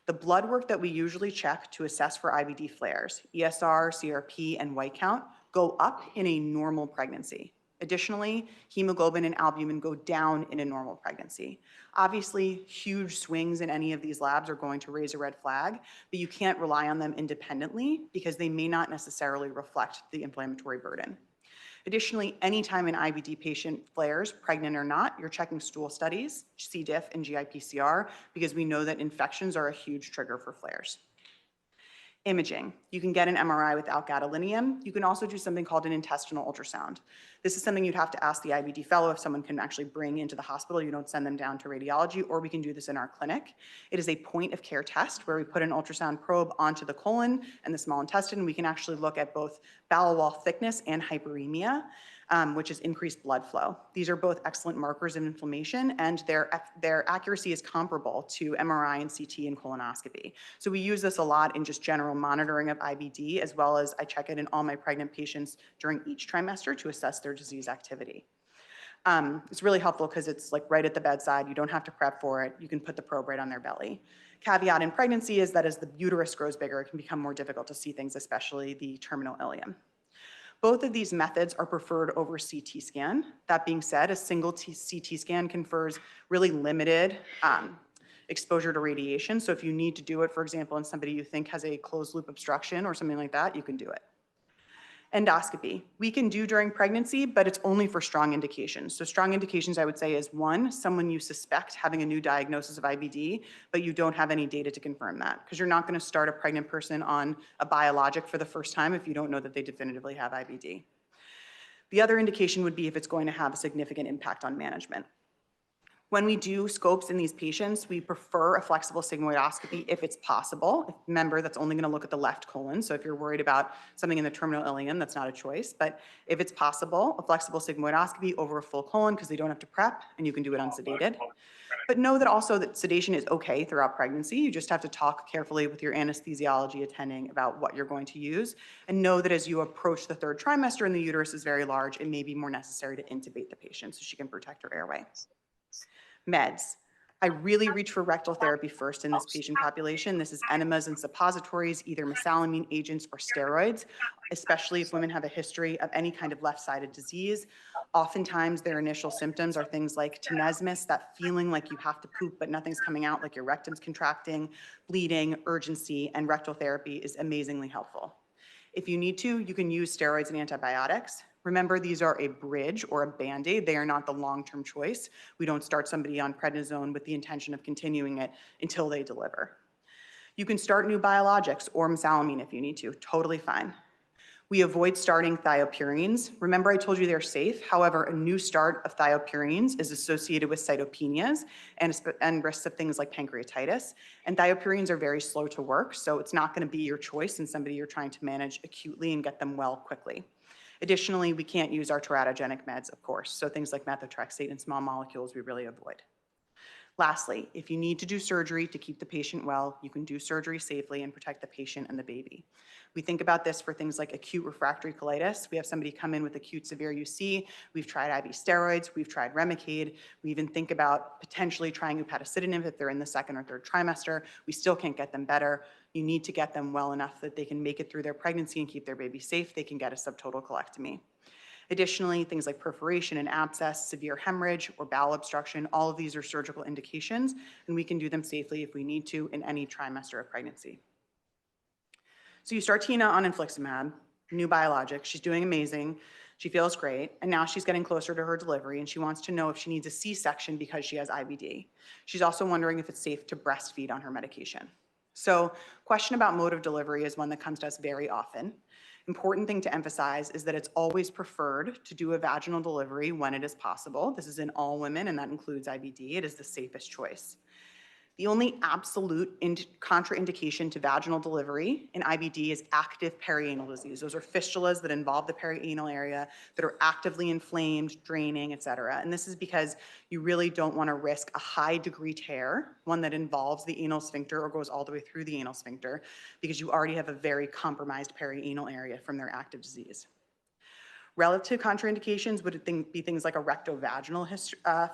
The blood work that we usually check to assess for IBD flares, ESR, CRP, and white count, go up in a normal pregnancy. Additionally, hemoglobin and albumin go down in a normal pregnancy. Obviously, huge swings in any of these labs are going to raise a red flag, but you can't rely on them independently because they may not necessarily reflect the inflammatory burden. Additionally, anytime an IBD patient flares, pregnant or not, you're checking stool studies, C. diff, and GI PCR, because we know that infections are a huge trigger for flares. Imaging. You can get an MRI without gadolinium. You can also do something called an intestinal ultrasound. This is something you'd have to ask the IBD fellow if someone can actually bring into the hospital. You don't send them down to radiology, or we can do this in our clinic. It is a point of care test where we put an ultrasound probe onto the colon and the small intestine. We can actually look at both bowel wall thickness and hyperemia, which is increased blood flow. These are both excellent markers of inflammation, and their accuracy is comparable to MRI and CT and colonoscopy. So we use this a lot in just general monitoring of IBD, as well as I check it in all my pregnant patients during each trimester to assess their disease activity. It's really helpful because it's like right at the bedside. You don't have to prep for it. You can put the probe right on their belly. Caveat in pregnancy is that as the uterus grows bigger, it can become more difficult to see things, especially the terminal ileum. Both of these methods are preferred over CT scan. That being said, a single CT scan confers really limited exposure to radiation. So if you need to do it, for example, in somebody you think has a closed loop obstruction or something like that, you can do it. Endoscopy. We can do during pregnancy, but it's only for strong indications. So strong indications, I would say, is one, someone you suspect having a new diagnosis of IBD, but you don't have any data to confirm that, because you're not going to start a pregnant person on a biologic for the first time if you don't know that they definitively have IBD. The other indication would be if it's going to have a significant impact on management. When we do scopes in these patients, we prefer a flexible sigmoidoscopy if it's possible. Remember, that's only going to look at the left colon. So if you're worried about something in the terminal ileum, that's not a choice. But if it's possible, a flexible sigmoidoscopy over a full colon, because they don't have to prep and you can do it unsedated. But know that also that sedation is okay throughout pregnancy. You just have to talk carefully with your anesthesiology attending about what you're going to use. And know that as you approach the third trimester and the uterus is very large, it may be more necessary to intubate the patient so she can protect her airway. Meds. I really reach for rectal therapy first in this patient population. This is enemas and suppositories, either mesalamine agents or steroids, especially if women have a history of any kind of left-sided disease. Oftentimes their initial symptoms are things like tenesmus, that feeling like you have to poop but nothing's coming out, like your rectum's contracting, bleeding, urgency, and rectal therapy is amazingly helpful. If you need to, you can use steroids and antibiotics. Remember, these are a bridge or a Band-Aid. They are not the long-term choice. We don't start somebody on prednisone with the intention of continuing it until they deliver. You can start new biologics or mesalamine if you need to, totally fine. We avoid starting thiopurines. Remember, I told you they're safe. However, a new start of thiopurines is associated with cytopenias and risks of things like pancreatitis. And thiopurines are very slow to work, so it's not going to be your choice in somebody you're trying to manage acutely and get them well quickly. Additionally, we can't use our teratogenic meds, of course, so things like methotrexate and small molecules we really avoid. Lastly, if you need to do surgery to keep the patient well, you can do surgery safely and protect the patient and the baby. We think about this for things like acute refractory colitis. We have somebody come in with acute severe UC. We've tried IV steroids. We've tried Remicade. We even think about potentially trying upadacitinib if they're in the second or third trimester. We still can't get them better. You need to get them well enough that they can make it through their pregnancy and keep their baby safe. They can get a subtotal colectomy. Additionally, things like perforation and abscess, severe hemorrhage, or bowel obstruction, all of these are surgical indications, and we can do them safely if we need to in any trimester of pregnancy. So you start Tina on infliximab, new biologic. She's doing amazing. She feels great, and now she's getting closer to her delivery, and she wants to know if she needs a C-section because she has IBD. She's also wondering if it's safe to breastfeed on her medication. So, question about mode of delivery is one that comes to us very often. Important thing to emphasize is that it's always preferred to do a vaginal delivery when it is possible. This is in all women, and that includes IBD. It is the safest choice. The only absolute contraindication to vaginal delivery in IBD is active perianal disease. Those are fistulas that involve the perianal area that are actively inflamed, draining, et cetera. And this is because you really don't want to risk a high degree tear, one that involves the anal sphincter or goes all the way through the anal sphincter, because you already have a very compromised perianal area from their active disease. Relative contraindications would be things like a rectovaginal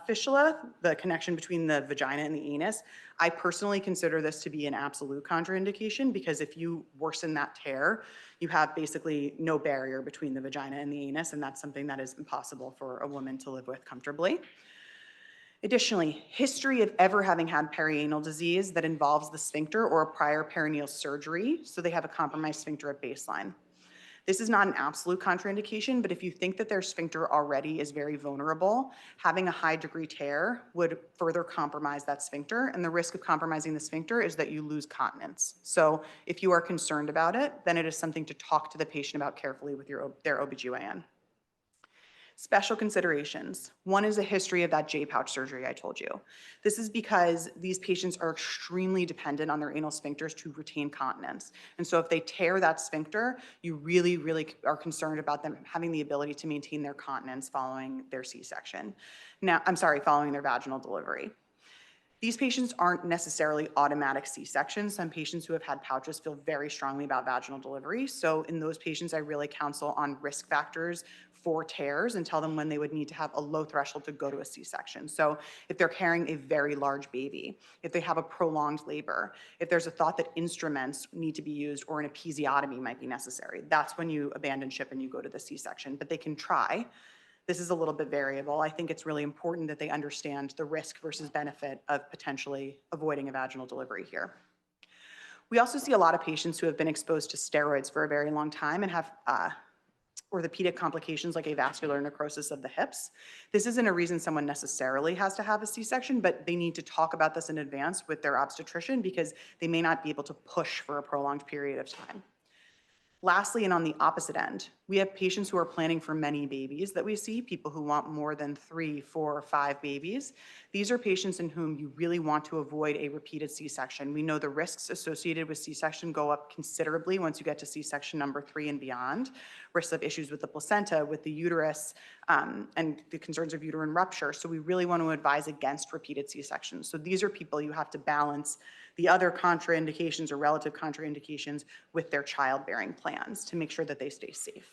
fistula, the connection between the vagina and the anus. I personally consider this to be an absolute contraindication because if you worsen that tear, you have basically no barrier between the vagina and the anus, and that's something that is impossible for a woman to live with comfortably. Additionally, history of ever having had perianal disease that involves the sphincter or a prior perineal surgery, so they have a compromised sphincter at baseline. This is not an absolute contraindication, but if you think that their sphincter already is very vulnerable, having a high degree tear would further compromise that sphincter, and the risk of compromising the sphincter is that you lose continence. So if you are concerned about it, then it is something to talk to the patient about carefully with their OBGYN. Special considerations. One is a history of that J-pouch surgery I told you. This is because these patients are extremely dependent on their anal sphincters to retain continence. And so if they tear that sphincter, you really, really are concerned about them having the ability to maintain their continence following their C-section. Following their vaginal delivery. These patients aren't necessarily automatic C-sections. Some patients who have had pouches feel very strongly about vaginal delivery. So in those patients, I really counsel on risk factors for tears and tell them when they would need to have a low threshold to go to a C-section. So if they're carrying a very large baby, if they have a prolonged labor, if there's a thought that instruments need to be used or an episiotomy might be necessary, that's when you abandon ship and you go to the C-section, but they can try. This is a little bit variable. I think it's really important that they understand the risk versus benefit of potentially avoiding a vaginal delivery here. We also see a lot of patients who have been exposed to steroids for a very long time and have orthopedic complications like avascular necrosis of the hips. This isn't a reason someone necessarily has to have a C-section, but they need to talk about this in advance with their obstetrician because they may not be able to push for a prolonged period of time. Lastly, and on the opposite end, we have patients who are planning for many babies that we see, people who want more than 3, 4, or 5 babies. These are patients in whom you really want to avoid a repeated C-section. We know the risks associated with C-section go up considerably once you get to C-section number 3 and beyond. Risks of issues with the placenta, with the uterus, and the concerns of uterine rupture. So we really want to advise against repeated C-sections. So these are people you have to balance the other contraindications or relative contraindications with their childbearing plans to make sure that they stay safe.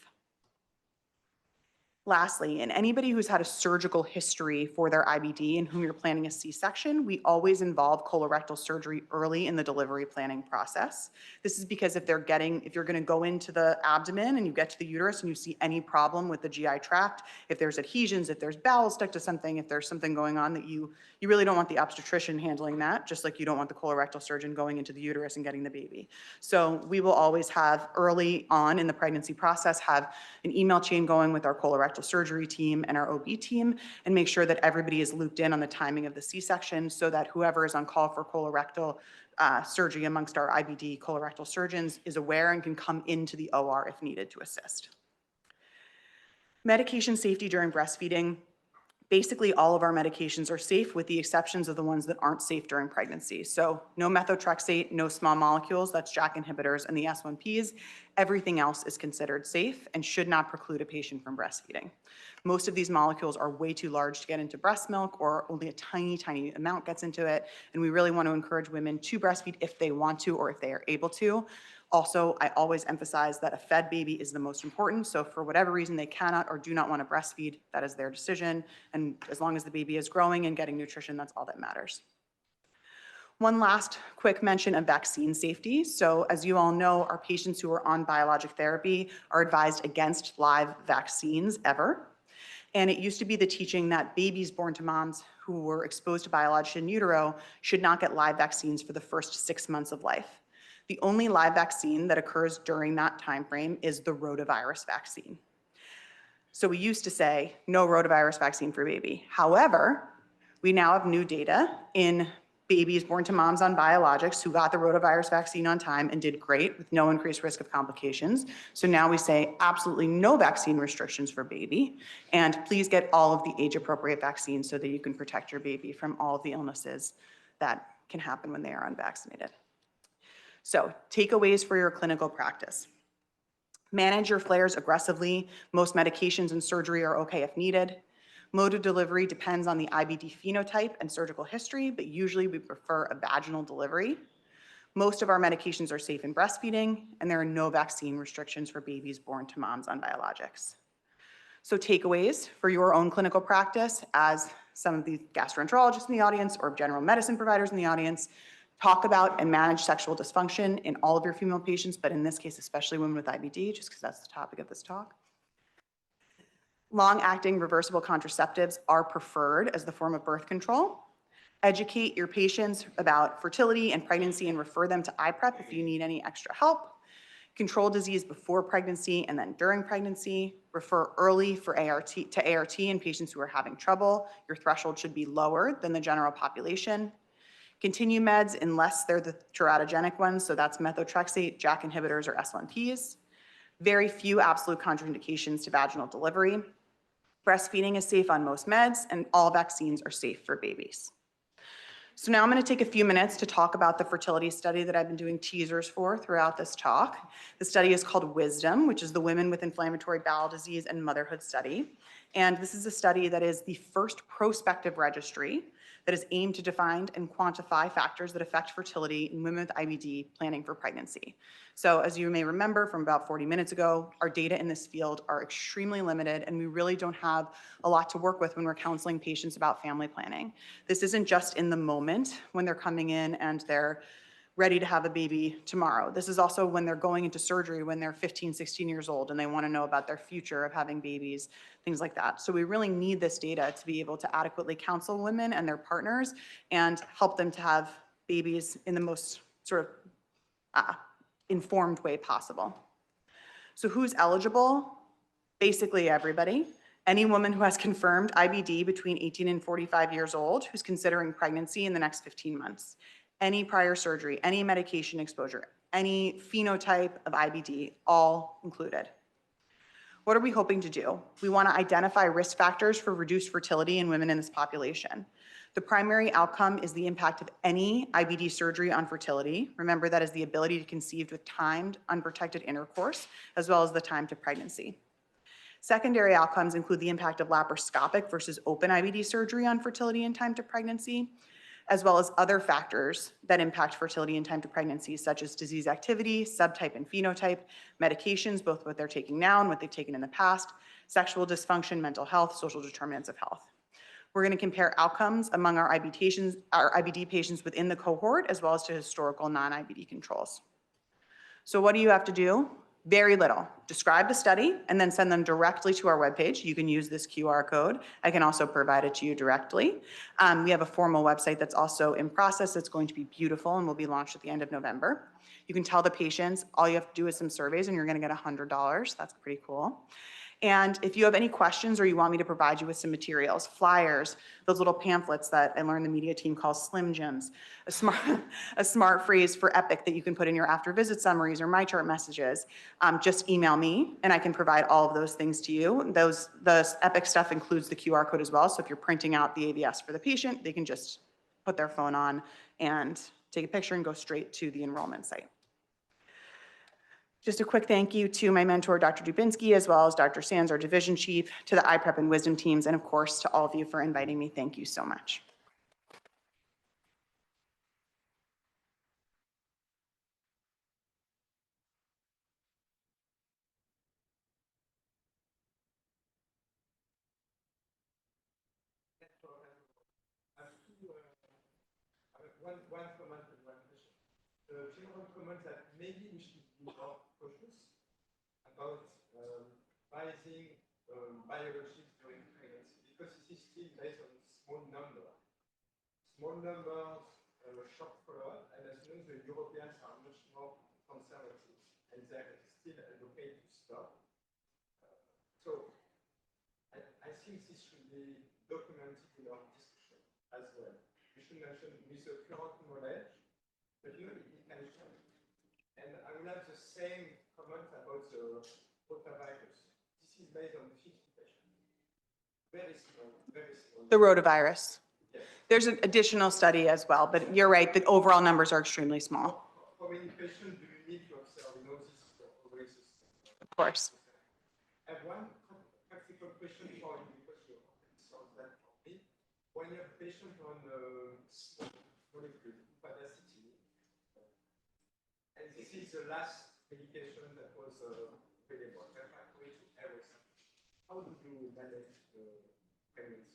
Lastly, in anybody who's had a surgical history for their IBD and whom you're planning a C-section, we always involve colorectal surgery early in the delivery planning process. This is because if you're going to go into the abdomen and you get to the uterus and you see any problem with the GI tract, if there's adhesions, if there's bowel stuck to something, if there's something going on that you really don't want the obstetrician handling that, just like you don't want the colorectal surgeon going into the uterus and getting the baby. So we will always have early on in the pregnancy process, have an email chain going with our colorectal surgery team and our OB team and make sure that everybody is looped in on the timing of the C-section so that whoever is on call for colorectal surgery amongst our IBD colorectal surgeons is aware and can come into the OR if needed to assist. Medication safety during breastfeeding. Basically, all of our medications are safe with the exceptions of the ones that aren't safe during pregnancy. So no methotrexate, no small molecules, that's JAK inhibitors and the S1Ps. Everything else is considered safe and should not preclude a patient from breastfeeding. Most of these molecules are way too large to get into breast milk, or only a tiny, tiny amount gets into it. And we really want to encourage women to breastfeed if they want to or if they are able to. Also, I always emphasize that a fed baby is the most important. So for whatever reason they cannot or do not want to breastfeed, that is their decision. And as long as the baby is growing and getting nutrition, that's all that matters. One last quick mention of vaccine safety. So as you all know, our patients who are on biologic therapy are advised against live vaccines ever. And it used to be the teaching that babies born to moms who were exposed to biologics in utero should not get live vaccines for the first 6 months of life. The only live vaccine that occurs during that time frame is the rotavirus vaccine. So we used to say, no rotavirus vaccine for baby. However, we now have new data in babies born to moms on biologics who got the rotavirus vaccine on time and did great with no increased risk of complications. So now we say absolutely no vaccine restrictions for baby, and please get all of the age-appropriate vaccines so that you can protect your baby from all of the illnesses that can happen when they are unvaccinated. So takeaways for your clinical practice. Manage your flares aggressively. Most medications and surgery are okay if needed. Mode of delivery depends on the IBD phenotype and surgical history, but usually we prefer a vaginal delivery. Most of our medications are safe in breastfeeding, and there are no vaccine restrictions for babies born to moms on biologics. So takeaways for your own clinical practice, as some of the gastroenterologists in the audience or general medicine providers in the audience talk about and manage sexual dysfunction in all of your female patients, but in this case, especially women with IBD, just because that's the topic of this talk. Long-acting reversible contraceptives are preferred as the form of birth control. Educate your patients about fertility and pregnancy and refer them to IPREP if you need any extra help. Control disease before pregnancy and then during pregnancy. Refer early for ART in patients who are having trouble. Your threshold should be lower than the general population. Continue meds unless they're the teratogenic ones, so that's methotrexate, JAK inhibitors, or S1Ps. Very few absolute contraindications to vaginal delivery. Breastfeeding is safe on most meds, and all vaccines are safe for babies. So now I'm going to take a few minutes to talk about the fertility study that I've been doing teasers for throughout this talk. The study is called WISDOM, which is the Women with Inflammatory Bowel Disease and Motherhood Study. And this is a study that is the first prospective registry that is aimed to define and quantify factors that affect fertility in women with IBD planning for pregnancy. So as you may remember from about 40 minutes ago, our data in this field are extremely limited, and we really don't have a lot to work with when we're counseling patients about family planning. This isn't just in the moment when they're coming in and they're ready to have a baby tomorrow. This is also when they're going into surgery when they're 15, 16 years old and they want to know about their future of having babies, things like that. So we really need this data to be able to adequately counsel women and their partners and help them to have babies in the most sort of informed way possible. So who's eligible? Basically everybody. Any woman who has confirmed IBD between 18 and 45 years old who's considering pregnancy in the next 15 months. Any prior surgery, any medication exposure, any phenotype of IBD, all included. What are we hoping to do? We want to identify risk factors for reduced fertility in women in this population. The primary outcome is the impact of any IBD surgery on fertility. Remember, that is the ability to conceive with timed, unprotected intercourse, as well as the time to pregnancy. Secondary outcomes include the impact of laparoscopic versus open IBD surgery on fertility and time to pregnancy, as well as other factors that impact fertility and time to pregnancy, such as disease activity, subtype and phenotype, medications, both what they're taking now and what they've taken in the past, sexual dysfunction, mental health, social determinants of health. We're going to compare outcomes among our IBD patients within the cohort, as well as to historical non-IBD controls. So what do you have to do? Very little. Describe the study and then send them directly to our webpage. You can use this QR code. I can also provide it to you directly. We have a formal website that's also in process. It's going to be beautiful and will be launched at the end of November. You can tell the patients all you have to do is some surveys and you're going to get $100. That's pretty cool. And if you have any questions or you want me to provide you with some materials, flyers, those little pamphlets that I learned the media team calls Slim Jims, a smart phrase for Epic that you can put in your after visit summaries or MyChart messages, just email me and I can provide all of those things to you. The Epic stuff includes the QR code as well. So if you're printing out the AVS for the patient, they can just put their phone on and take a picture and go straight to the enrollment site. Just a quick thank you to my mentor, Dr. Dubinsky, as well as Dr. Sands, our division chief, to the iPrep and Wisdom teams, and of course, to all of you for inviting me. Thank you so much. One comment and one question. The general comment that maybe we should be more cautious about biasing biologics during pregnancy, because it is still based on small numbers. Small numbers, short follow-up, and as you know, the Europeans are much more conservative, and they're still advocate to stop. So I think this should be documented in our discussion as well. We should mention with the current knowledge, but you know, it can change. And I will have the same comment about the rotavirus. This is based on 50 patients. Very small, very small. The rotavirus. Yes. There's an additional study as well, but you're right, the overall numbers are extremely small. How many patients do you need to observe? You know, this is always a Of course. I have one practical question for you, because you solved that for me. When you have a patient on small molecule, opacity, and this is the last medication that was available, refractory to everything, how do you manage the pregnancy?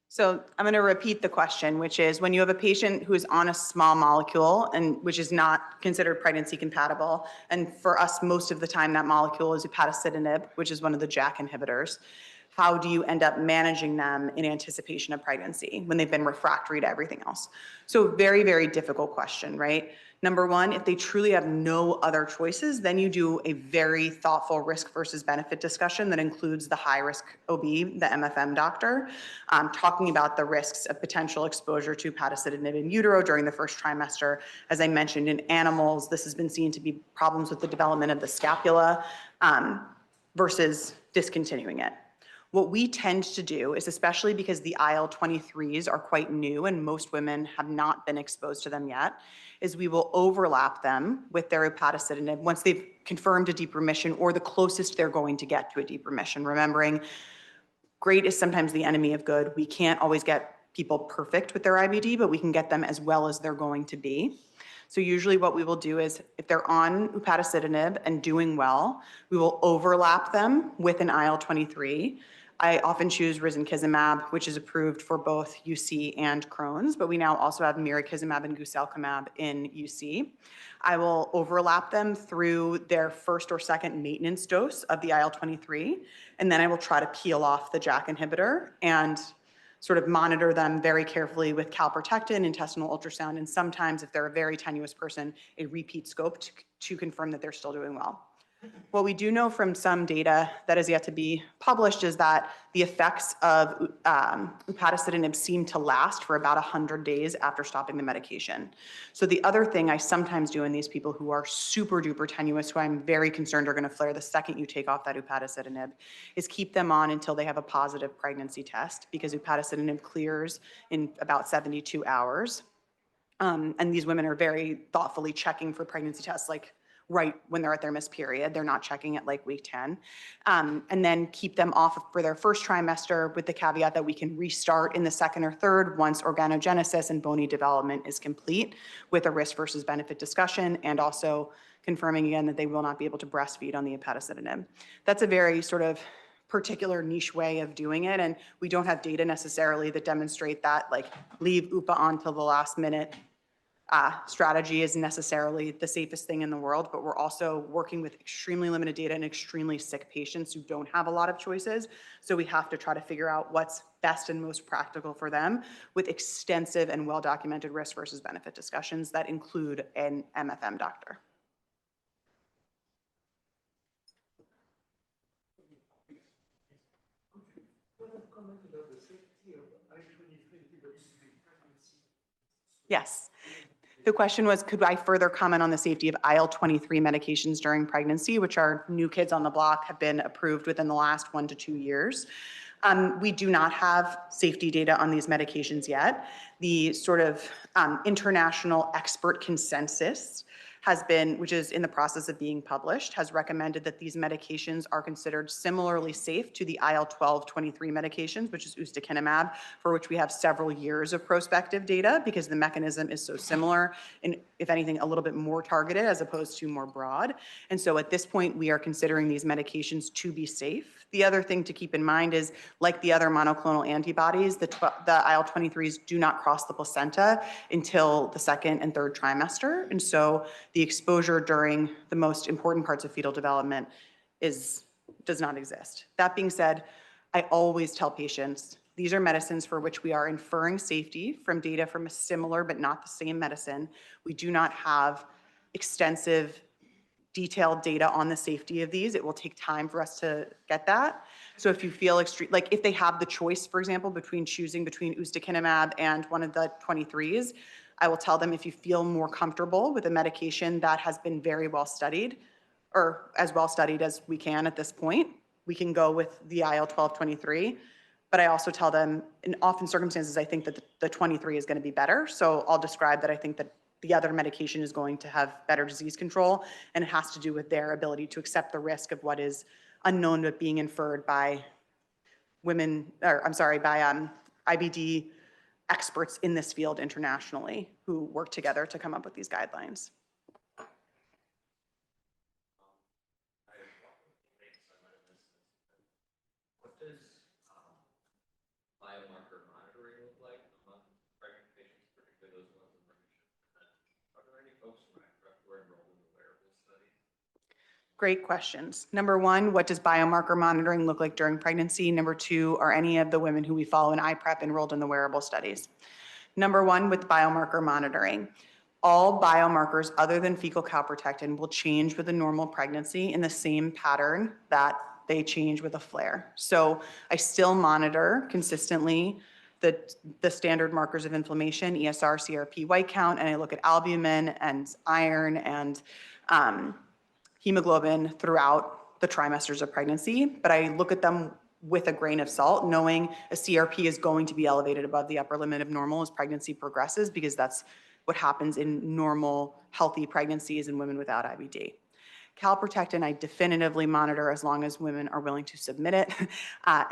So I'm going to repeat the question, which is when you have a patient who is on a small molecule and which is not considered pregnancy compatible, and for us, most of the time that molecule is upadacitinib, which is one of the JAK inhibitors, how do you end up managing them in anticipation of pregnancy when they've been refractory to everything else? So very, very difficult question, right? Number one, if they truly have no other choices, then you do a very thoughtful risk versus benefit discussion that includes the high-risk OB, the MFM doctor, talking about the risks of potential exposure to upadacitinib in utero during the first trimester. As I mentioned, in animals, this has been seen to be problems with the development of the scapula versus discontinuing it. What we tend to do is, especially because the IL-23s are quite new and most women have not been exposed to them yet, is we will overlap them with their upadacitinib once they've confirmed a deep remission or the closest they're going to get to a deep remission. Remembering, great is sometimes the enemy of good. We can't always get people perfect with their IBD, but we can get them as well as they're going to be. So usually what we will do is if they're on upadacitinib and doing well, we will overlap them with an IL-23. I often choose risankizumab, which is approved for both UC and Crohn's, but we now also have mirikizumab and guselkumab in UC. I will overlap them through their first or second maintenance dose of the IL-23, and then I will try to peel off the JAK inhibitor and sort of monitor them very carefully with calprotectin, intestinal ultrasound, and sometimes, if they're a very tenuous person, a repeat scope to confirm that they're still doing well. What we do know from some data that is yet to be published is that the effects of upadacitinib seem to last for about 100 days after stopping the medication. So the other thing I sometimes do in these people who are super duper tenuous, who I'm very concerned are going to flare the second you take off that upadacitinib, is keep them on until they have a positive pregnancy test, because upadacitinib clears in about 72 hours. And these women are very thoughtfully checking for pregnancy tests, like right when they're at their missed period. They're not checking at like week 10. And then keep them off for their first trimester with the caveat that we can restart in the second or third once organogenesis and bony development is complete, with a risk versus benefit discussion, and also confirming again that they will not be able to breastfeed on the upadacitinib. That's a very sort of particular niche way of doing it, and we don't have data necessarily that demonstrate that like leave UPA on till the last minute strategy is necessarily the safest thing in the world, but we're also working with extremely limited data and extremely sick patients who don't have a lot of choices. So we have to try to figure out what's best and most practical for them with extensive and well-documented risk versus benefit discussions that include an MFM doctor. Yes. The question was, could I further comment on the safety of IL-23 medications during pregnancy, which are new kids on the block, have been approved within the last 1 to 2 years. We do not have safety data on these medications yet. The sort of international expert consensus has been, which is in the process of being published, has recommended that these medications are considered similarly safe to the IL-12/23 medications, which is ustekinumab, for which we have several years of prospective data because the mechanism is so similar and, if anything, a little bit more targeted as opposed to more broad. And so at this point, we are considering these medications to be safe. The other thing to keep in mind is, like the other monoclonal antibodies, the IL-23s do not cross the placenta until the 2nd and 3rd trimester. And so the exposure during the most important parts of fetal development does not exist. That being said, I always tell patients, these are medicines for which we are inferring safety from data from a similar but not the same medicine. We do not have extensive detailed data on the safety of these. It will take time for us to get that. So if you feel like if they have the choice, for example, choosing between ustekinumab and one of the 23s, I will tell them, if you feel more comfortable with a medication that has been very well studied, or as well studied as we can at this point, we can go with the IL-12/23. But I also tell them, in often circumstances, I think that the 23 is going to be better. So I'll describe that I think that the other medication is going to have better disease control, and it has to do with their ability to accept the risk of what is unknown but being inferred by IBD experts in this field internationally who work together to come up with these guidelines. What does biomarker monitoring look like among pregnant patients, particularly those ones in remission? Are there any folks who were enrolled in the wearable study? Great questions. Number one, what does biomarker monitoring look like during pregnancy? Number two, are any of the women who we follow in IPREP enrolled in the wearable studies? Number one, with biomarker monitoring, all biomarkers other than fecal calprotectin will change with a normal pregnancy in the same pattern that they change with a flare. So I still monitor consistently the standard markers of inflammation, ESR, CRP, white count, and I look at albumin and iron and hemoglobin throughout the trimesters of pregnancy, but I look at them with a grain of salt, knowing a CRP is going to be elevated above the upper limit of normal as pregnancy progresses, because that's what happens in normal, healthy pregnancies in women without IBD. Calprotectin, I definitively monitor as long as women are willing to submit it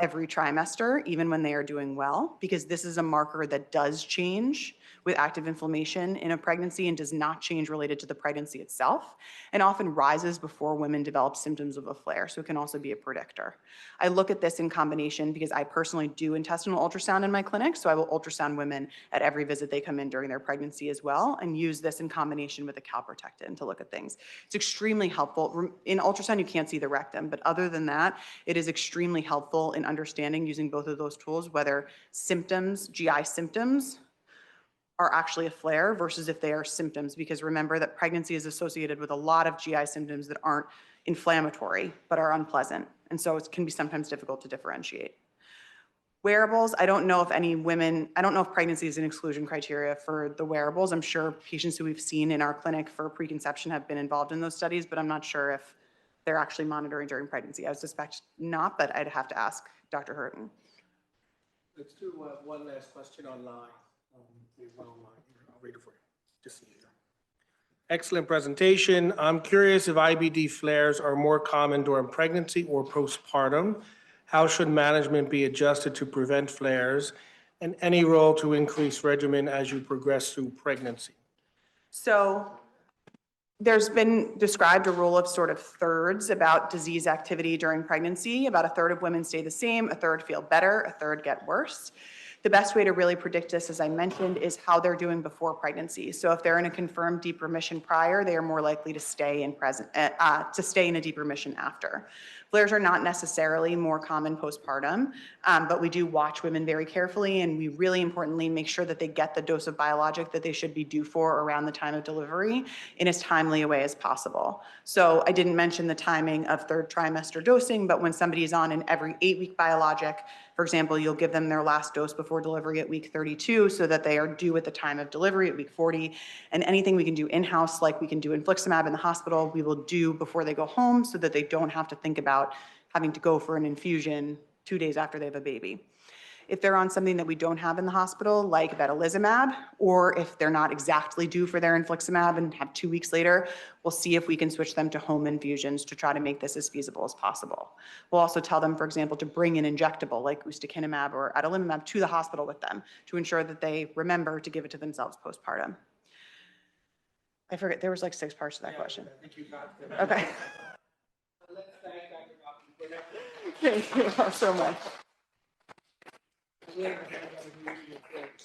every trimester, even when they are doing well, because this is a marker that does change with active inflammation in a pregnancy and does not change related to the pregnancy itself, and often rises before women develop symptoms of a flare, so it can also be a predictor. I look at this in combination because I personally do intestinal ultrasound in my clinic, so I will ultrasound women at every visit they come in during their pregnancy as well, and use this in combination with a calprotectin to look at things. It's extremely helpful. In ultrasound, you can't see the rectum, but other than that, it is extremely helpful in understanding, using both of those tools, whether symptoms, GI symptoms, are actually a flare versus if they are symptoms, because remember that pregnancy is associated with a lot of GI symptoms that aren't inflammatory but are unpleasant, and so it can be sometimes difficult to differentiate. Wearables, I don't know if pregnancy is an exclusion criteria for the wearables. I'm sure patients who we've seen in our clinic for preconception have been involved in those studies, but I'm not sure if they're actually monitoring during pregnancy. I would suspect not, but I'd have to ask Dr. Hurton. Let's do one last question online. I'll read it for you. Just see here. Excellent presentation. I'm curious if IBD flares are more common during pregnancy or postpartum. How should management be adjusted to prevent flares, and any role to increase regimen as you progress through pregnancy? So there's been described a rule of sort of thirds about disease activity during pregnancy. About a third of women stay the same, a third feel better, a third get worse. The best way to really predict this, as I mentioned, is how they're doing before pregnancy. So if they're in a confirmed deep remission prior, they are more likely to stay in a deep remission after. Flares are not necessarily more common postpartum, but we do watch women very carefully, and we really importantly make sure that they get the dose of biologic that they should be due for around the time of delivery in as timely a way as possible. So I didn't mention the timing of 3rd trimester dosing, but when somebody is on an every 8-week biologic, For example, you'll give them their last dose before delivery at week 32 so that they are due at the time of delivery at week 40. And anything we can do in-house, like we can do infliximab in the hospital, we will do before they go home so that they don't have to think about having to go for an infusion 2 days after they have a baby. If they're on something that we don't have in the hospital, like vedolizumab, or if they're not exactly due for their infliximab and have 2 weeks later, we'll see if we can switch them to home infusions to try to make this as feasible as possible. We'll also tell them, for example, to bring an injectable like ustekinumab or adalimumab to the hospital with them to ensure that they remember to give it to themselves postpartum. I forget, there was like 6 parts to that question. I think you got them. Okay. Let's thank Dr. Gottlieb for that. Thank you all so much. Yeah, I think that was really important.